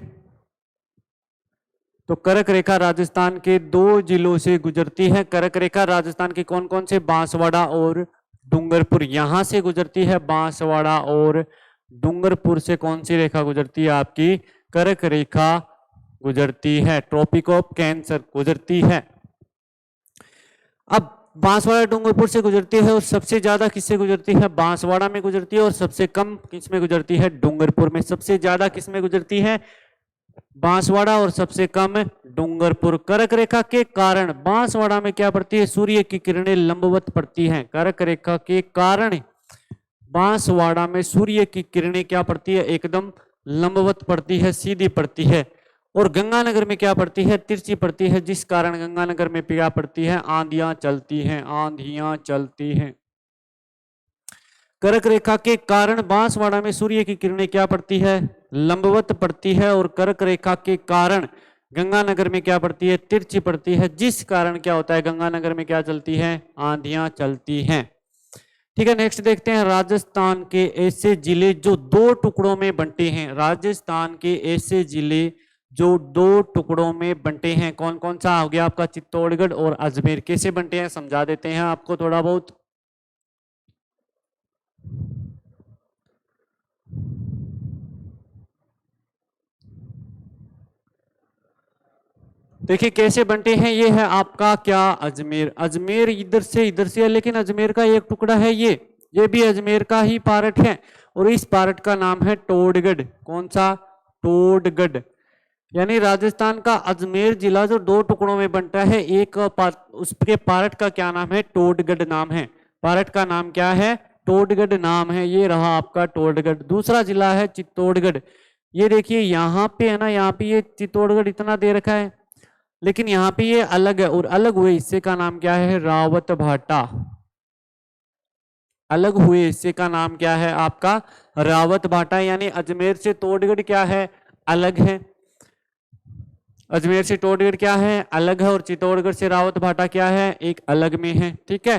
तो कर्क रेखा राजस्थान के 2 जिलों से गुजरती है। कर्क रेखा राजस्थान के कौन कौन से, बांसवाड़ा और डूंगरपुर, यहां से गुजरती है बांसवाड़ा और डूंगरपुर से कौन सी रेखा गुजरती है आपकी कर्क रेखा गुजरती है, ट्रॉपिक ऑफ कैंसर गुजरती है। अब बांसवाड़ा डूंगरपुर से गुजरती है और सबसे ज्यादा किससे गुजरती है, बांसवाड़ा में गुजरती है और सबसे कम किस में गुजरती है, डूंगरपुर में। सबसे ज्यादा किस में गुजरती है, बांसवाड़ा, और सबसे कम डूंगरपुर। कर्क रेखा के कारण बांसवाड़ा में क्या पड़ती है, सूर्य की किरणें लंबवत पड़ती हैं। कर्क रेखा के कारण बांसवाड़ा में सूर्य की किरणें क्या पड़ती है, एकदम लंबवत पड़ती है, सीधी पड़ती है। और गंगानगर में क्या पड़ती है, तिरछी पड़ती है, जिस कारण गंगानगर में क्या पड़ती है, आंधियां चलती हैं, आंधियां चलती हैं। कर्क रेखा के कारण बांसवाड़ा में सूर्य की किरणें क्या पड़ती है, लंबवत पड़ती है। और कर्क रेखा के कारण गंगानगर में क्या पड़ती है, तिरछी पड़ती है, जिस कारण क्या होता है, गंगानगर में क्या चलती है, आंधियां चलती हैं। ठीक है, नेक्स्ट देखते हैं राजस्थान के ऐसे जिले जो 2 टुकड़ों में बंटे हैं। राजस्थान के ऐसे जिले जो 2 टुकड़ों में बंटे हैं, कौन कौन सा हो गया आपका, चित्तौड़गढ़ और अजमेर। कैसे बंटे हैं समझा देते हैं आपको थोड़ा बहुत। देखिए कैसे बंटे हैं, ये है आपका क्या, अजमेर। अजमेर इधर से है, लेकिन अजमेर का एक टुकड़ा है ये भी अजमेर का ही पार्ट है। और इस पार्ट का नाम है टोडगढ़। कौन सा, टोडगढ़। यानी राजस्थान का अजमेर जिला जो 2 टुकड़ों में बनता है, एक उसके पार्ट का क्या नाम है, टोडगढ़ नाम है। पार्ट का नाम क्या है, टोडगढ़ नाम है। ये रहा आपका टोडगढ़। दूसरा जिला है चित्तौड़गढ़। ये देखिए यहाँ पे है ना, यहाँ पे ये चित्तौड़गढ़ इतना दे रखा है, लेकिन यहाँ पे ये अलग है। और अलग हुए हिस्से का नाम क्या है, रावत भाटा। अलग हुए हिस्से का नाम क्या है आपका, रावत भाटा। यानी अजमेर से टोडगढ़ क्या है, अलग है। अजमेर से टोडगढ़ क्या है, अलग है। और चित्तौड़गढ़ से रावत भाटा क्या है, एक अलग में है। ठीक है,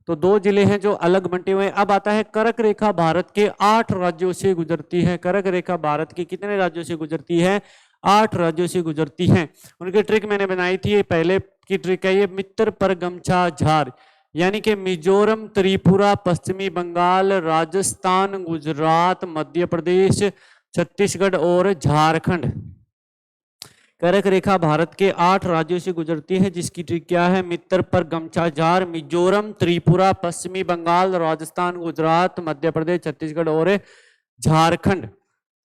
तो 2 जिले हैं जो अलग बंटे हुए हैं। अब आता है कर्क रेखा भारत के 8 राज्यों से गुजरती है। कर्क रेखा भारत के कितने राज्यों से गुजरती है, 8 राज्यों से गुजरती हैं। उनकी ट्रिक मैंने बनाई थी, ये पहले की ट्रिक है, ये मित्र पर गमछा झार। यानी कि मिजोरम, त्रिपुरा, पश्चिमी बंगाल, राजस्थान, गुजरात, मध्य प्रदेश, छत्तीसगढ़ और झारखंड। कर्क रेखा भारत के 8 राज्यों से गुजरती है, जिसकी ट्रिक क्या है? मित्र पर गमछाजार, मिजोरम, त्रिपुरा, पश्चिमी बंगाल, राजस्थान, गुजरात, मध्य प्रदेश, छत्तीसगढ़ और झारखंड।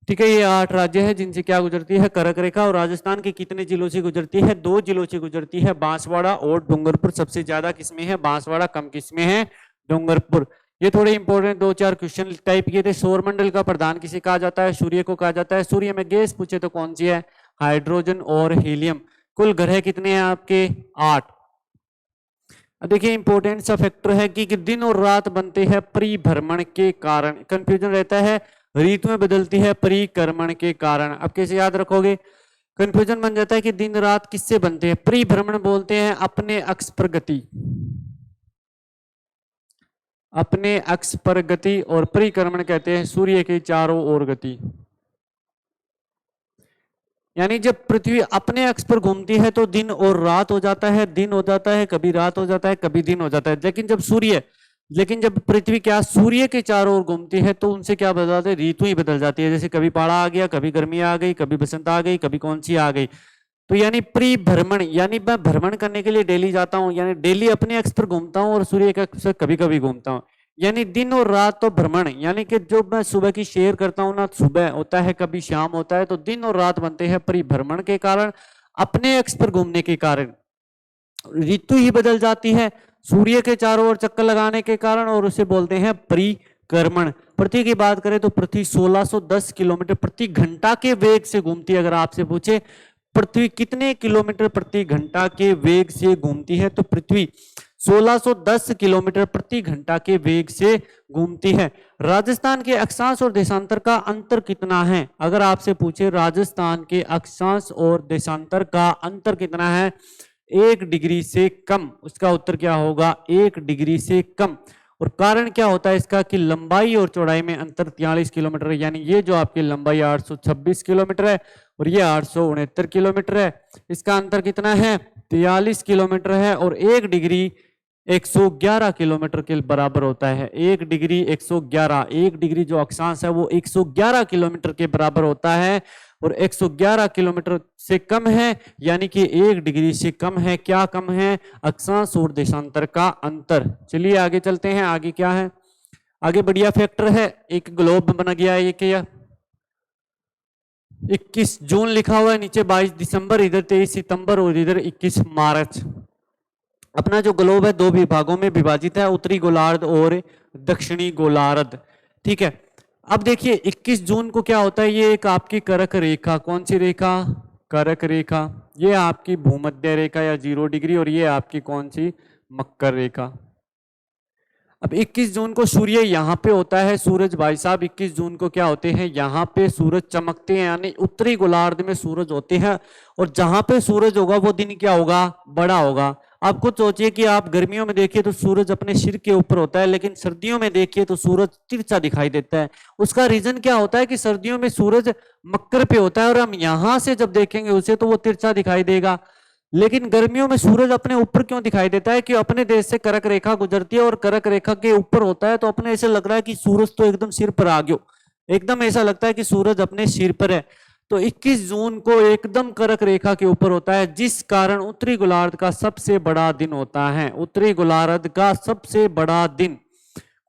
ठीक है, ये 8 राज्य है जिनसे क्या गुजरती है? कर्क रेखा। और राजस्थान के कितने जिलों से गुजरती है? 2 जिलों से गुजरती है, बांसवाड़ा और डूंगरपुर। सबसे ज्यादा किसमें है? बांसवाड़ा। कम किसमें है? डूंगरपुर। ये थोड़े इंपॉर्टेंट 2-4 क्वेश्चन टाइप किए थे। सौरमंडल का प्रधान किसे कहा जाता है? सूर्य को कहा जाता है। सूर्य में गैस पूछे तो कौन सी है? हाइड्रोजन और हीलियम। कुल ग्रह कितने हैं आपके? 8। देखिए इंपॉर्टेंट सा फैक्टर है कि दिन और रात बनते हैं परिभ्रमण के कारण। कंफ्यूजन रहता है, ऋतुएं बदलती है परिक्रमण के कारण। अब कैसे याद रखोगे? कंफ्यूजन बन जाता है कि दिन रात किससे बनते हैं? परिभ्रमण बोलते हैं अपने अक्ष पर गति, अपने अक्ष पर गति, और परिक्रमण कहते हैं सूर्य के चारों ओर गति। यानी जब पृथ्वी अपने अक्ष पर घूमती है तो दिन और रात हो जाता है, दिन हो जाता है, कभी रात हो जाता है, कभी दिन हो जाता है। लेकिन जब पृथ्वी क्या सूर्य के चारों ओर घूमती है तो उनसे क्या बदल जाता है? ऋतु ही बदल जाती है। जैसे कभी पाड़ा आ गया, कभी गर्मी आ गई, कभी बसंत आ गई, कभी कौन सी आ गई। तो यानी परिभ्रमण, यानी मैं भ्रमण करने के लिए डेली जाता हूँ, यानी डेली अपने अक्ष पर घूमता हूँ और सूर्य के अक्ष पर कभी कभी घूमता हूँ। यानी दिन और रात तो भ्रमण, यानी कि जो मैं सुबह की शेयर करता हूँ ना, सुबह होता है कभी शाम होता है, तो दिन और रात बनते हैं परिभ्रमण के कारण, अपने अक्ष पर घूमने के कारण। ऋतु ही बदल जाती है सूर्य के चारों ओर चक्कर लगाने के कारण, और उसे बोलते हैं परिक्रमण। पृथ्वी की बात करें तो पृथ्वी 1610 किलोमीटर प्रति घंटा के वेग से घूमती है। अगर आपसे पूछे पृथ्वी कितने किलोमीटर प्रति घंटा के वेग से घूमती है, तो पृथ्वी 1610 किलोमीटर प्रति घंटा के वेग से घूमती है। राजस्थान के अक्षांश और देशांतर का अंतर कितना है? अगर आपसे पूछे राजस्थान के अक्षांश और देशांतर का अंतर कितना है? 1 डिग्री से कम। उसका उत्तर क्या होगा? 1 डिग्री से कम। और कारण क्या होता है इसका? कि लंबाई और चौड़ाई में अंतर 43 किलोमीटर है। यानी ये जो आपकी लंबाई 826 किलोमीटर है और ये 869 किलोमीटर है, इसका अंतर कितना है? 43 किलोमीटर है। और 1 डिग्री 111 किलोमीटर के बराबर होता है। 1 डिग्री 111, 1 डिग्री जो अक्षांश है वो 111 किलोमीटर के बराबर होता है। और 111 किलोमीटर से कम है, यानी कि 1 डिग्री से कम है। क्या कम है? अक्षांश और देशांतर का अंतर। चलिए आगे चलते हैं। आगे क्या है? आगे बढ़िया फैक्टर है। एक ग्लोब बना गया है, ये क्या? 21 जून लिखा हुआ है, नीचे 22 दिसंबर, इधर 23 सितंबर और इधर 21 मार्च। अपना जो ग्लोब है 2 विभागों में विभाजित है, उत्तरी गोलार्ध और दक्षिणी गोलार्ध। ठीक है, अब देखिए 21 जून को क्या होता है? ये एक आपकी कर्क रेखा, कौन सी रेखा? कर्क रेखा। ये आपकी भूमध्य रेखा या 0 डिग्री, और ये आपकी कौन सी? मकर रेखा। अब 21 जून को सूर्य यहाँ पे होता है। सूरज भाई साहब 21 जून को क्या होते हैं? यहाँ पे सूरज चमकते हैं, यानी उत्तरी गोलार्ध में सूरज होते हैं। और जहां पे सूरज होगा वो दिन क्या होगा? बड़ा होगा। आप खुद सोचिए कि आप गर्मियों में देखिए तो सूरज अपने सिर के ऊपर होता है, लेकिन सर्दियों में देखिए तो सूरज तिरछा दिखाई देता है। उसका रीजन क्या होता है? कि सर्दियों में सूरज मकर पे होता है और हम यहां से जब देखेंगे उसे तो वो तिरछा दिखाई देगा, लेकिन गर्मियों में सूरज अपने ऊपर क्यों दिखाई देता है? कि अपने देश से कर्क रेखा गुजरती है और कर्क रेखा के ऊपर होता है, तो अपने ऐसे लग रहा है कि सूरज तो एकदम सिर पर आ गया, एकदम ऐसा लगता है कि सूरज अपने सिर पर है। तो 21 जून को एकदम कर्क रेखा के ऊपर होता है, जिस कारण उत्तरी गोलार्ध का सबसे बड़ा दिन होता है। उत्तरी गोलार्ध का सबसे बड़ा दिन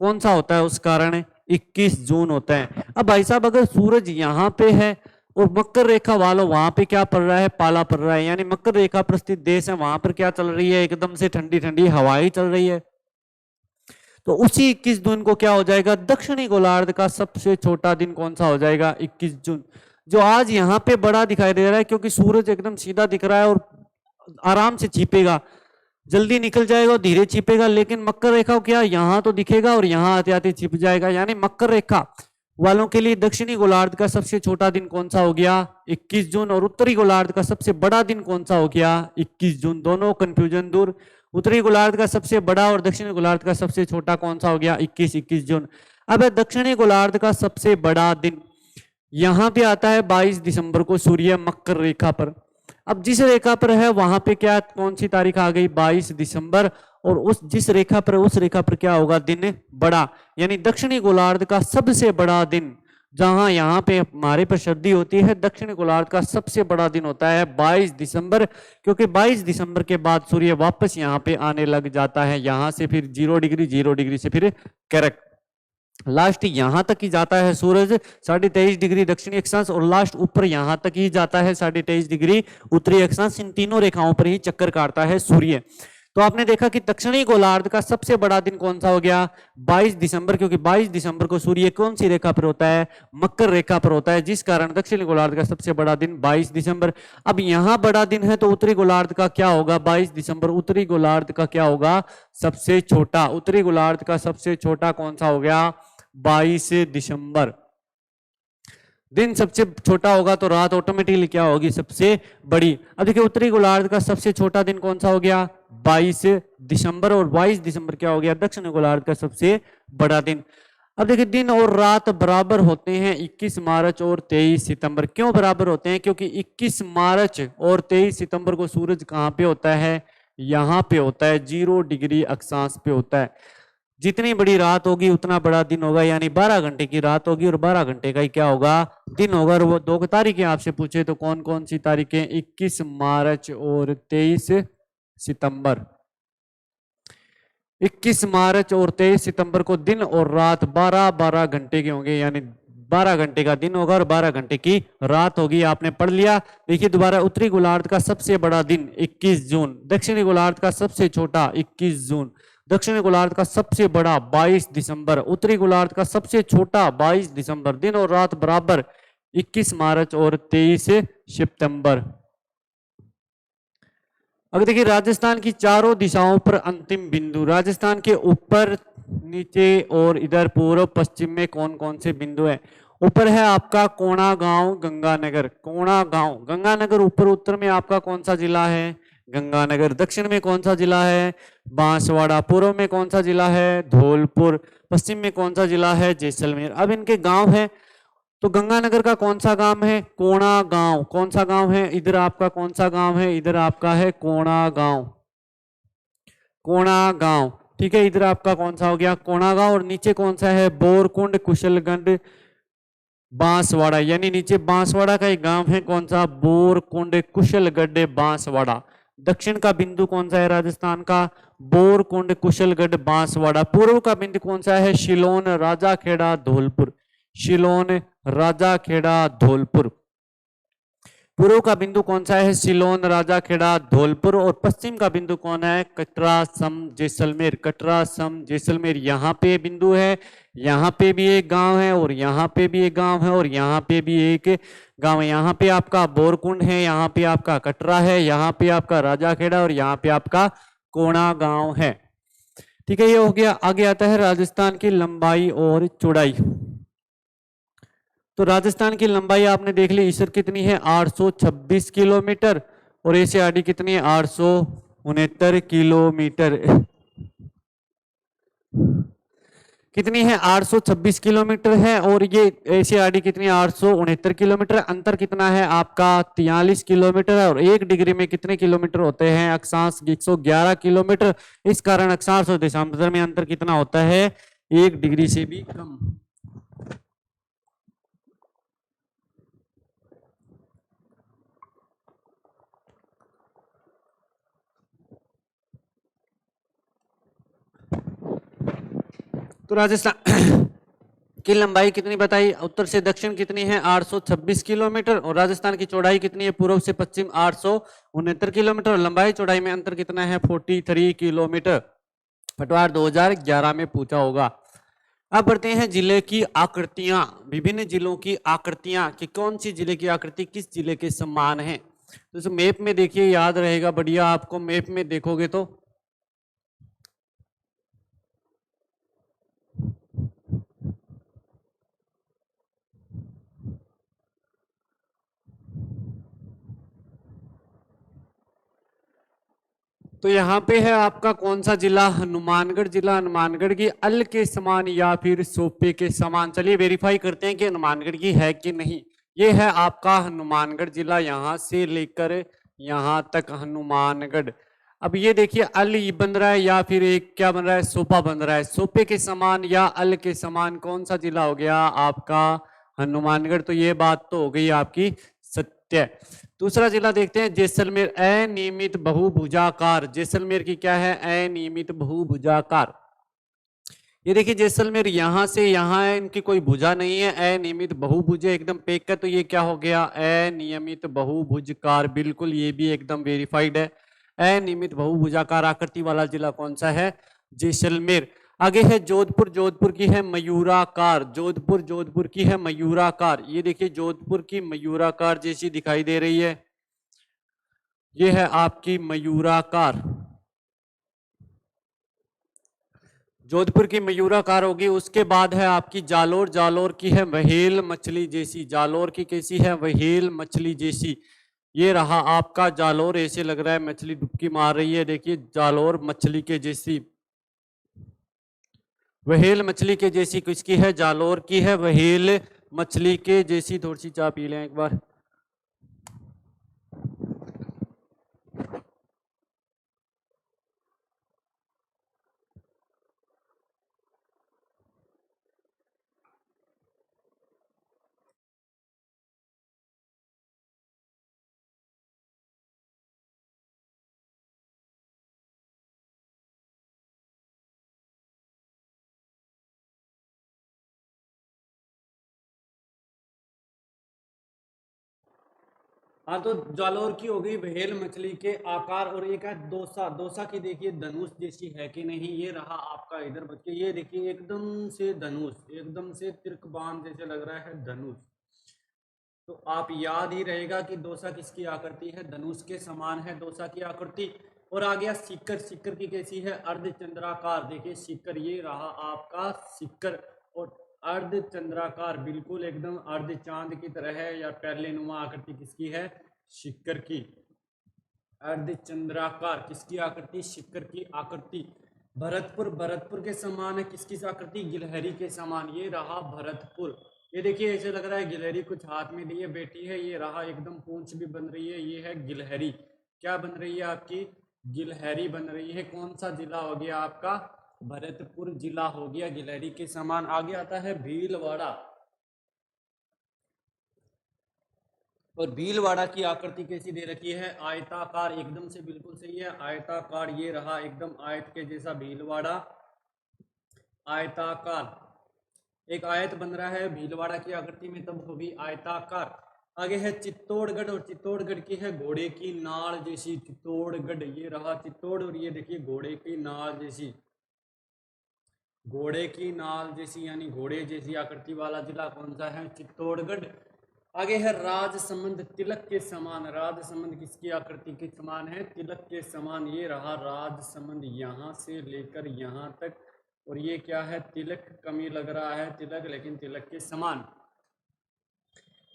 कौन सा होता है? उस कारण 21 जून होता है। अब भाई साहब अगर सूरज यहाँ पे है और मकर रेखा वालों वहां पे क्या पड़ रहा है? पाला पड़ रहा है। यानी मकर रेखा पर स्थित देश है, वहां पर क्या चल रही है? एकदम से ठंडी ठंडी हवाएं चल रही है। तो उसी 21 जून को क्या हो जाएगा? दक्षिणी गोलार्ध का सबसे छोटा दिन कौन सा हो जाएगा? 21 जून। जो आज यहाँ पे बड़ा दिखाई दे रहा है क्योंकि सूरज एकदम सीधा दिख रहा है और आराम से छिपेगा, जल्दी निकल जाएगा और धीरे छिपेगा, लेकिन मकर रेखा क्या? यहाँ तो दिखेगा और यहाँ आते आते छिप जाएगा। यानी मकर रेखा वालों के लिए दक्षिणी गोलार्ध का सबसे छोटा दिन कौन सा हो गया? 21 जून। और उत्तरी गोलार्ध का सबसे बड़ा दिन कौन सा हो गया? 21 जून। दोनों कंफ्यूजन दूर। उत्तरी गोलार्ध का सबसे बड़ा और दक्षिणी गोलार्ध का सबसे छोटा कौन सा हो गया? 21 जून। अब दक्षिणी गोलार्ध का सबसे बड़ा दिन यहां पे आता है 22 दिसंबर को, सूर्य मकर रेखा पर। अब जिस रेखा पर है वहां पे क्या, कौन सी तारीख आ गई? 22 दिसंबर। और उस जिस रेखा पर, उस रेखा पर क्या होगा? दिन बड़ा। यानी दक्षिणी गोलार्ध का सबसे बड़ा दिन जहां यहाँ पे हमारे पर सर्दी होती है। दक्षिण गोलार्ध का सबसे बड़ा दिन होता है 22 दिसंबर, क्योंकि 22 दिसंबर के बाद सूर्य वापस यहाँ पे आने लग जाता है। यहाँ से फिर 0 डिग्री, 0 डिग्री से फिर करेक्ट लास्ट यहां तक ही जाता है सूरज 23.5 डिग्री दक्षिणी अक्षांश, और लास्ट ऊपर यहां तक ही जाता है 23.5 डिग्री उत्तरी अक्षांश। इन तीनों रेखाओं पर ही चक्कर काटता है सूर्य। तो आपने देखा कि दक्षिणी गोलार्ध का सबसे बड़ा दिन कौन सा हो गया 22 दिसंबर, क्योंकि 22 दिसंबर को सूर्य कौन सी रेखा पर होता है, मकर रेखा पर होता है, जिस कारण दक्षिणी गोलार्ध का सबसे बड़ा दिन 22 दिसंबर। अब यहां बड़ा दिन है तो उत्तरी गोलार्ध का क्या होगा 22 दिसंबर, उत्तरी गोलार्ध का क्या होगा सबसे छोटा, उत्तरी गोलार्ध का सबसे छोटा कौन सा हो गया 22 दिसंबर। दिन सबसे छोटा होगा तो रात ऑटोमेटिकली क्या होगी सबसे बड़ी। अब देखिए उत्तरी गोलार्ध का सबसे छोटा दिन कौन सा हो गया 22 दिसंबर, और 22 दिसंबर क्या हो गया दक्षिण गोलार्ध का सबसे बड़ा दिन। अब देखिए दिन और रात बराबर होते हैं 21 मार्च और 23 सितंबर। क्यों बराबर होते हैं, क्योंकि 21 मार्च और 23 सितंबर को सूरज कहां पे होता है, यहां पे होता है 0 डिग्री अक्षांश पे होता है। जितनी बड़ी रात होगी उतना बड़ा दिन होगा, यानी 12 घंटे की रात होगी और 12 घंटे का ही क्या होगा दिन होगा। और वो दो तारीखें आपसे पूछे तो कौन कौन सी तारीखें 21 मार्च और 23 सितंबर। 21 मार्च और 23 सितंबर को दिन और रात 12-12 घंटे के होंगे, यानी 12 घंटे का दिन होगा और 12 घंटे की रात होगी। आपने पढ़ लिया। देखिए दोबारा उत्तरी गोलार्ध का सबसे बड़ा दिन 21 जून, दक्षिणी गोलार्ध का सबसे छोटा 21 जून, दक्षिणी गोलार्ध का सबसे बड़ा 22 दिसंबर, उत्तरी गोलार्ध का सबसे छोटा 22 दिसंबर। दिन और रात बराबर 21 मार्च और 23 सितंबर। अगर देखिए राजस्थान की चारों दिशाओं पर अंतिम बिंदु, राजस्थान के ऊपर नीचे और इधर पूर्व पश्चिम में कौन कौन से बिंदु हैं। ऊपर है आपका कोणागांव गंगानगर, कोणागांव गंगानगर ऊपर, उत्तर में आपका कौन सा जिला है गंगानगर, दक्षिण में कौन सा जिला है बांसवाड़ा, पूर्व में कौन सा जिला है धौलपुर, पश्चिम में कौन सा जिला है जैसलमेर। अब इनके गांव है, तो गंगानगर का कौन सा गांव है कोणा गांव, कौन सा गांव है इधर आपका, कौन सा गांव है इधर आपका है कोणा गांव, कोणा गांव ठीक है। इधर आपका कौन सा हो गया कोणा गांव, और नीचे कौन सा है बोरकुंड कुशलगंज बांसवाड़ा, यानी नीचे बांसवाड़ा का एक गांव है कौन सा बोरकुंड कुशलगढ़ बांसवाड़ा। दक्षिण का बिंदु कौन सा है राजस्थान का बोरकुंड कुशलगढ़ बांसवाड़ा। पूर्व का बिंदु कौन सा है शिलोन राजाखेड़ा धौलपुर, शिलोन राजाखेड़ा धौलपुर। पूर्व का बिंदु कौन सा है सिलोन राजाखेड़ा धौलपुर, और पश्चिम का बिंदु कौन है कटरा सम जैसलमेर, कटरा सम जैसलमेर। यहाँ पे बिंदु है, यहाँ पे भी एक गांव है और यहाँ पे भी एक गांव है और यहाँ पे भी एक गांव है। यहाँ पे आपका बोरकुंड है, यहाँ पे आपका कटरा है, यहाँ पे आपका राजाखेड़ा और यहाँ पे आपका कोणा गांव है। ठीक है, ये हो गया। आगे आता है राजस्थान की लंबाई और चौड़ाई। तो राजस्थान की लंबाई आपने देख ली, इसर कितनी है 826 किलोमीटर, और एशियाडी कितनी है 869 किलोमीटर। कितनी है 826 किलोमीटर है, और ये एशियाडी कितनी है 869 किलोमीटर। अंतर कितना है आपका 43 किलोमीटर है, और 1 डिग्री में कितने किलोमीटर होते हैं अक्षांश 111 किलोमीटर। इस कारण अक्षांश और देशांतर में अंतर कितना होता है 1 डिग्री से भी कम। तो राजस्थान की लंबाई कितनी बताई, उत्तर से दक्षिण कितनी है 826 किलोमीटर, और राजस्थान की चौड़ाई कितनी है पूर्व से पश्चिम 869 किलोमीटर। लंबाई चौड़ाई में अंतर कितना है 43 किलोमीटर। पटवार 2011 में पूछा होगा। अब बढ़ते हैं जिले की आकृतियां, विभिन्न जिलों की आकृतियां कि कौन सी जिले की आकृति किस जिले के समान है। तो मैप में देखिए, याद रहेगा बढ़िया आपको, मैप में देखोगे तो यहाँ पे है आपका कौन सा जिला हनुमानगढ़ जिला। हनुमानगढ़ की अल के समान या फिर सोपे के समान। चलिए वेरीफाई करते हैं कि हनुमानगढ़ की है कि नहीं। ये है आपका हनुमानगढ़ जिला, यहाँ से लेकर यहाँ तक हनुमानगढ़। अब ये देखिए अल बन रहा है या फिर एक क्या बन रहा है सोपा बन रहा है। सोपे के समान या अल के समान कौन सा जिला हो गया आपका हनुमानगढ़। तो ये बात तो हो गई आपकी सत्य। दूसरा जिला देखते हैं जैसलमेर, अनियमित बहुभुजाकार। जैसलमेर की क्या है? अनियमित बहुभुजाकार। ये देखिए जैसलमेर यहां से यहां है, इनकी कोई भुजा नहीं है, अनियमित बहुभुज है, एकदम पेक है। तो ये क्या हो गया? अनियमित बहुभुजकार। बिल्कुल ये भी एकदम वेरीफाइड है। अनियमित बहुभुजाकार आकृति वाला जिला कौन सा है? जैसलमेर। आगे है जोधपुर, जोधपुर की है मयूराकार। जोधपुर, जोधपुर की है मयूराकार। ये देखिए जोधपुर की मयूराकार जैसी दिखाई दे रही है, ये है आपकी मयूराकार। जोधपुर की मयूराकार होगी। उसके बाद है आपकी जालोर, जालोर की है व्हेल मछली जैसी। जालोर की कैसी है? व्हेल मछली जैसी। ये रहा आपका जालोर, ऐसे लग रहा है मछली डुबकी मार रही है, देखिए जालोर मछली के जैसी, व्हेल मछली के जैसी किसकी है? जालोर की है व्हेल मछली के जैसी। थोड़ी सी चाय पी लें एक बार। हाँ, तो जालौर की हो गई व्हेल मछली के आकार। और एक है दोसा, दोसा की देखिए धनुष जैसी है कि नहीं। ये रहा आपका इधर बच्चे, ये देखिए एकदम से धनुष, एकदम से तिरक बाण जैसे लग रहा है धनुष। तो आप याद ही रहेगा कि दोसा किसकी आकृति है? धनुष के समान है दोसा की आकृति। और आ गया सीकर, सीकर की कैसी है? अर्धचंद्राकार। देखिए सीकर, ये रहा आपका सीकर। और अर्धचंद्राकार, बिल्कुल एकदम अर्ध चांद की तरह है, या पहले नुमा आकृति किसकी है? सीकर की। अर्धचंद्राकार किसकी आकृति? सीकर की आकृति। भरतपुर, भरतपुर के समान है किसकी आकृति? गिलहरी के समान। ये रहा भरतपुर। ये देखिए ऐसे लग रहा है गिलहरी कुछ हाथ में लिए बैठी है। ये रहा एकदम पूंछ भी बन रही है, ये है गिलहरी। क्या बन रही है आपकी? गिलहरी बन रही है। कौन सा जिला हो गया आपका? भरतपुर जिला हो गया गिलहरी के समान। आगे आता है भीलवाड़ा। और भीलवाड़ा की आकृति कैसी दे रखी है? आयताकार, एकदम से बिल्कुल सही है, आयताकार। ये रहा एकदम आयत के जैसा भीलवाड़ा, आयताकार। एक आयत बन रहा है भीलवाड़ा की आकृति में, तब होगी आयताकार। आगे है चित्तौड़गढ़, और चित्तौड़गढ़ की है घोड़े की नाल जैसी। चित्तौड़गढ़, ये रहा चित्तौड़। और ये देखिए घोड़े की नाल जैसी, घोड़े की नाल जैसी यानी घोड़े जैसी आकृति वाला जिला कौन सा है? चित्तौड़गढ़। आगे है राजसमंद, तिलक के समान। राजसमंद किसकी आकृति के समान है? तिलक के समान। ये रहा राजसमंद, यहां से लेकर यहां तक। और ये क्या है? तिलक। कमी लग रहा है तिलक, लेकिन तिलक के समान।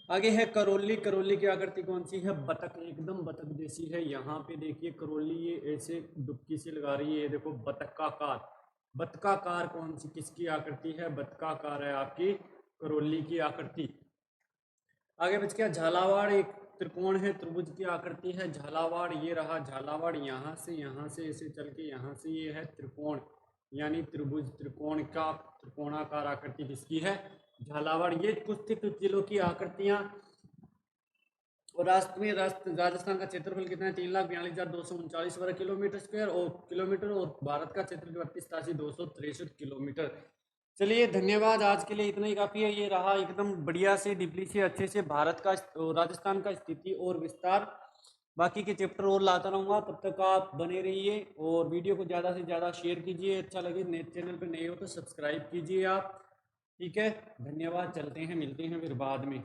आगे है करौली, करौली की आकृति कौन सी है? बतख, एकदम बतख जैसी है। यहाँ पे देखिए करौली, ये ऐसे डुबकी सी लगा रही है, ये देखो बतकाकार। बतकाकार कौन सी किसकी आकृति है? बतकाकार है आपकी करौली की आकृति। आगे बच गया झालावाड़, एक त्रिकोण है, त्रिभुज की आकृति है झालावाड़। ये रहा झालावाड़, यहाँ से ऐसे चल के यहाँ से, ये है त्रिकोण यानी त्रिभुज, त्रिकोण का त्रिकोणाकार आकृति किसकी है? झालावाड़। ये कुछ थी कुछ जिलों की आकृतियां। और राष्ट्र में राजस्थान का क्षेत्रफल कितना है? 3,42,239 वर्ग किलोमीटर स्क्वायर और किलोमीटर। और भारत का क्षेत्रफल 32,263 किलोमीटर। चलिए धन्यवाद, आज के लिए इतना ही काफ़ी है। ये रहा एकदम बढ़िया से डीपली से अच्छे से भारत का, राजस्थान का स्थिति और विस्तार। बाकी के चैप्टर और लाता रहूँगा, तब तक आप बने रहिए और वीडियो को ज़्यादा से ज़्यादा शेयर कीजिए। अच्छा लगे, नए चैनल पे नए हो तो सब्सक्राइब कीजिए आप। ठीक है, धन्यवाद, चलते हैं, मिलते हैं फिर बाद में।